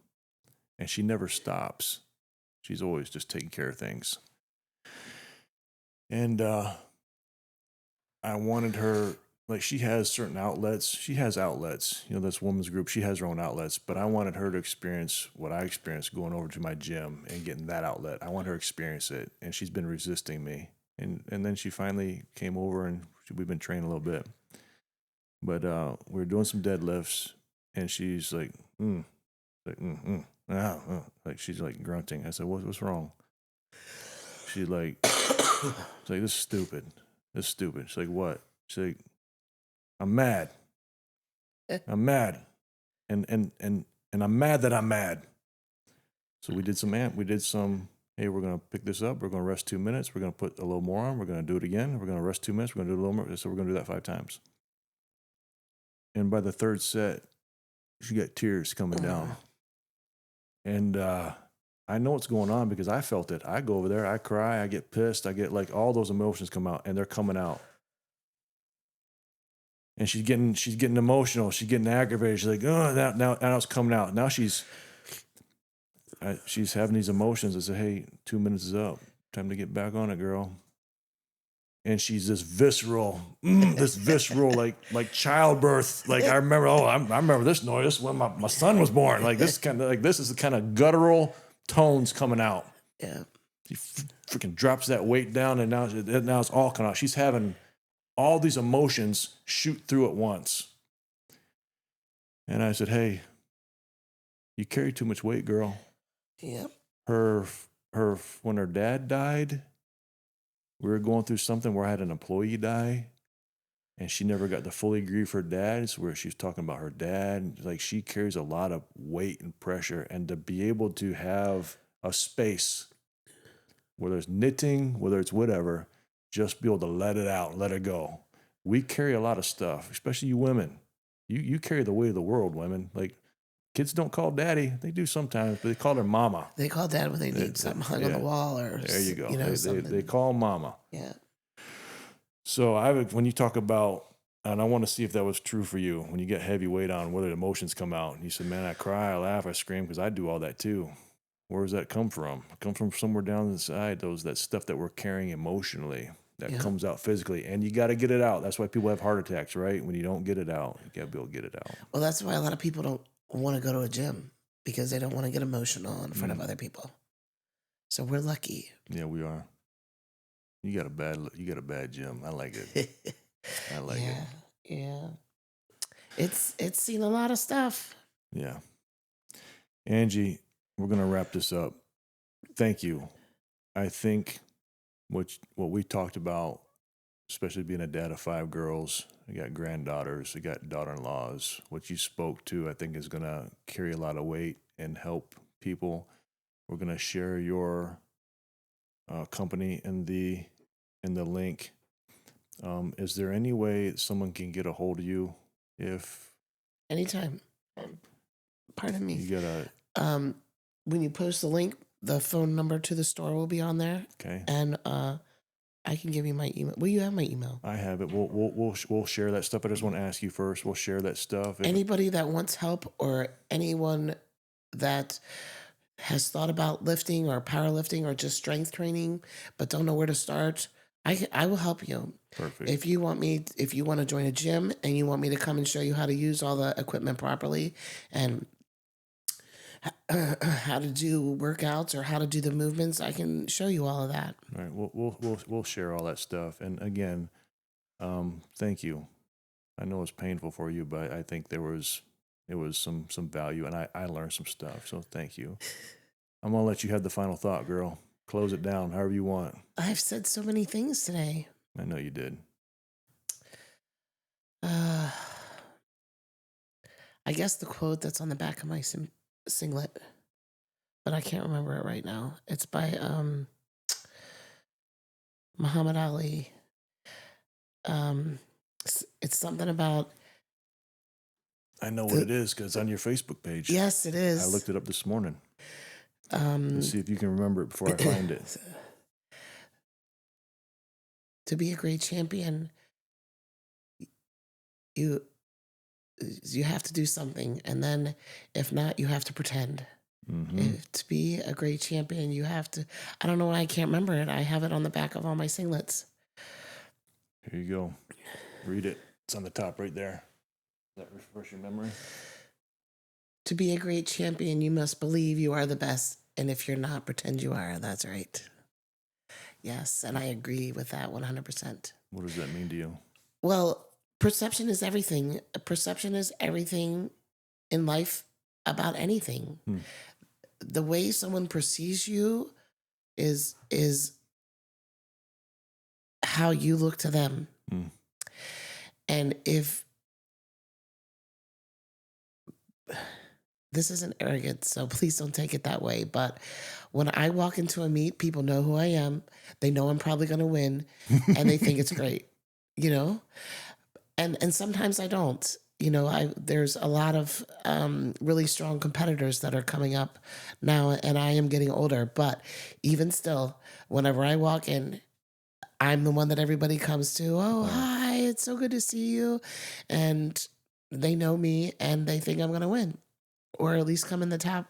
and she never stops. She's always just taking care of things. And I wanted her, like, she has certain outlets. She has outlets. That's women's group. She has her own outlets. But I wanted her to experience what I experienced going over to my gym and getting that outlet. I want her to experience it. And she's been resisting me. And then she finally came over, and we've been training a little bit. But we were doing some deadlifts, and she's like, like she's like grunting. I said, what's wrong? She's like, it's like, this is stupid. This is stupid. She's like, what? She's like, I'm mad. I'm mad. And I'm mad that I'm mad. So we did some, hey, we're going to pick this up. We're going to rest 2 minutes. We're going to put a little more on. We're going to do it again. We're going to rest 2 minutes. We're going to do a little more. So we're going to do that 5 times. And by the third set, she got tears coming down. And I know what's going on because I felt it. I go over there, I cry, I get pissed, I get like all those emotions come out, and they're coming out. And she's getting emotional. She's getting aggravated. She's like, oh, now it's coming out. Now she's having these emotions. I said, hey, 2 minutes is up. Time to get back on it, girl. And she's this visceral, like childbirth. Like I remember, I remember this noise when my son was born. Like this is the kind of guttural tones coming out. Yeah. She freaking drops that weight down, and now it's all coming out. She's having all these emotions shoot through at once. And I said, hey, you carry too much weight, girl. Yep. When her dad died, we were going through something where I had an employee die, and she never got to fully grieve her dad. It's where she was talking about her dad. Like, she carries a lot of weight and pressure, and to be able to have a space, whether it's knitting, whether it's whatever, just be able to let it out, let it go. We carry a lot of stuff, especially you women. You carry the weight of the world, women. Like, kids don't call daddy. They do sometimes, but they call her mama. They call dad when they need something hung on the wall or there you go. Something. They call mama. Yeah. So when you talk about, and I want to see if that was true for you, when you get heavy weight on, whether the emotions come out, and you said, man, I cry, I laugh, I scream, because I do all that too. Where does that come from? It comes from somewhere down inside, that stuff that we're carrying emotionally that comes out physically, and you got to get it out. That's why people have heart attacks, right? When you don't get it out, you got to be able to get it out. Well, that's why a lot of people don't want to go to a gym, because they don't want to get emotional in front of other people. So we're lucky. Yeah, we are. You got a bad gym. I like it. I like it. Yeah. It's seen a lot of stuff. Yeah. Angie, we're going to wrap this up. Thank you. I think what we talked about, especially being a dad of 5 girls, I got granddaughters, I got daughter-in-laws, what you spoke to, I think is going to carry a lot of weight and help people. We're going to share your company in the link. Is there any way someone can get a hold of you if Anytime. Pardon me. you got when you post the link, the phone number to the store will be on there. okay? And I can give you my email. Well, you have my email. I have it. We'll share that stuff. I just want to ask you first. We'll share that stuff. Anybody that wants help, or anyone that has thought about lifting or powerlifting or just strength training but don't know where to start, I will help you. Perfect. If you want to join a gym and you want me to come and show you how to use all the equipment properly and how to do workouts or how to do the movements, I can show you all of that. All right. We'll share all that stuff. And again, thank you. I know it's painful for you, but I think it was some value, and I learned some stuff. So thank you. I'm gonna let you have the final thought, girl. Close it down however you want. I've said so many things today. I know you did. I guess the quote that's on the back of my singlet, but I can't remember it right now. It's by Muhammad Ali. It's something about. I know what it is because it's on your Facebook page. Yes, it is. I looked it up this morning. Let's see if you can remember it before I find it. To be a great champion, you have to do something, and then if not, you have to pretend. Mm-hmm. To be a great champion, you have to. I don't know why I can't remember it. I have it on the back of all my singlets. Here you go. Read it. It's on the top right there. Does that refresh your memory? To be a great champion, you must believe you are the best, and if you're not, pretend you are. That's right. Yes, and I agree with that 100%. What does that mean to you? Well, perception is everything. Perception is everything in life about anything. The way someone perceives you is how you look to them. Mm. And if this isn't arrogant, so please don't take it that way, but when I walk into a meet, people know who I am. They know I'm probably going to win, and they think it's great, you know? And sometimes I don't. You know, there's a lot of really strong competitors that are coming up now, and I am getting older. But even still, whenever I walk in, I'm the one that everybody comes to. Oh, hi, it's so good to see you. And they know me, and they think I'm going to win, or at least come in the top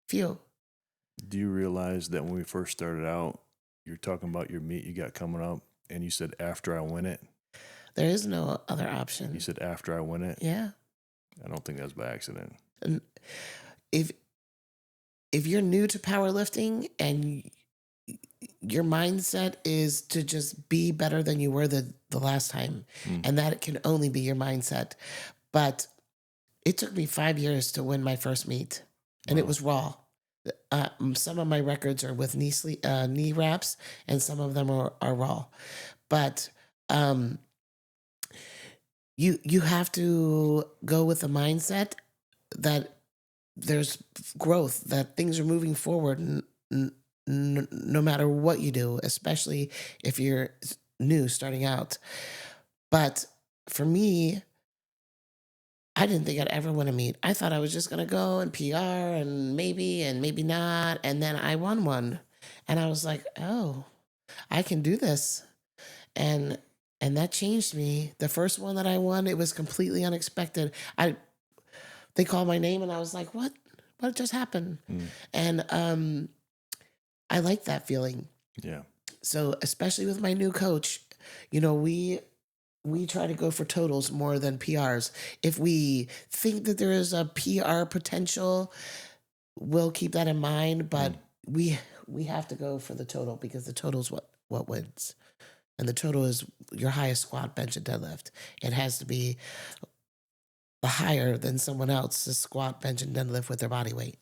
few. Do you realize that when we first started out, you're talking about your meet you got coming up, and you said, after I win it? There is no other option. You said, after I win it? Yeah. I don't think that's by accident. And if you're new to powerlifting and your mindset is to just be better than you were the last time, and that it can only be your mindset. But it took me 5 years to win my first meet, and it was raw. Some of my records are with knee wraps, and some of them are raw. But you have to go with a mindset that there's growth, that things are moving forward, no matter what you do, especially if you're new, starting out. But for me, I didn't think I'd ever win a meet. I thought I was just going to go and PR and maybe not. And then I won one. And I was like, oh, I can do this. And that changed me. The first one that I won, it was completely unexpected. They called my name and I was like, what just happened? And I like that feeling. Yeah. So especially with my new coach, you know, we try to go for totals more than PRs. If we think that there is a PR potential, we'll keep that in mind. But we have to go for the total, because the total is what wins. And the total is your highest squat, bench, and deadlift. It has to be higher than someone else's squat, bench, and deadlift with their body weight.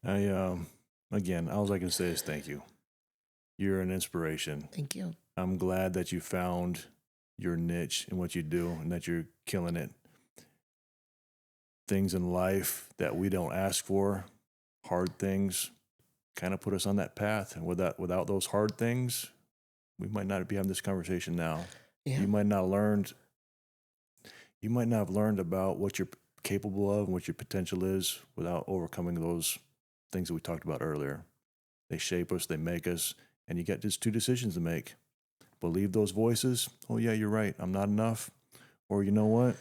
Again, all I can say is thank you. You're an inspiration. Thank you. I'm glad that you found your niche in what you do and that you're killing it. Things in life that we don't ask for, hard things, kind of put us on that path. And without those hard things, we might not be having this conversation now. Yeah. You might not have learned about what you're capable of and what your potential is without overcoming those things that we talked about earlier. They shape us, they make us, and you get just two decisions to make. Believe those voices. Oh yeah, you're right, I'm not enough. Or you know what?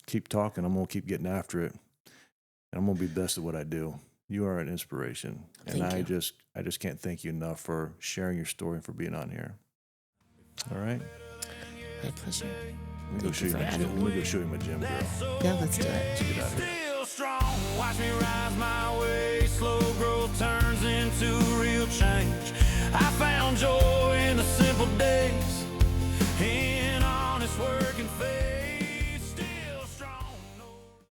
Keep talking. I'm going to keep getting after it. And I'm going to be best at what I do. You are an inspiration. And I just can't thank you enough for sharing your story and for being on here. All right? My pleasure. Let me go show you my gym, girl. Yeah, let's do it. Let's get out of here. Still strong, watch me rise my way. Slow growth turns into real change.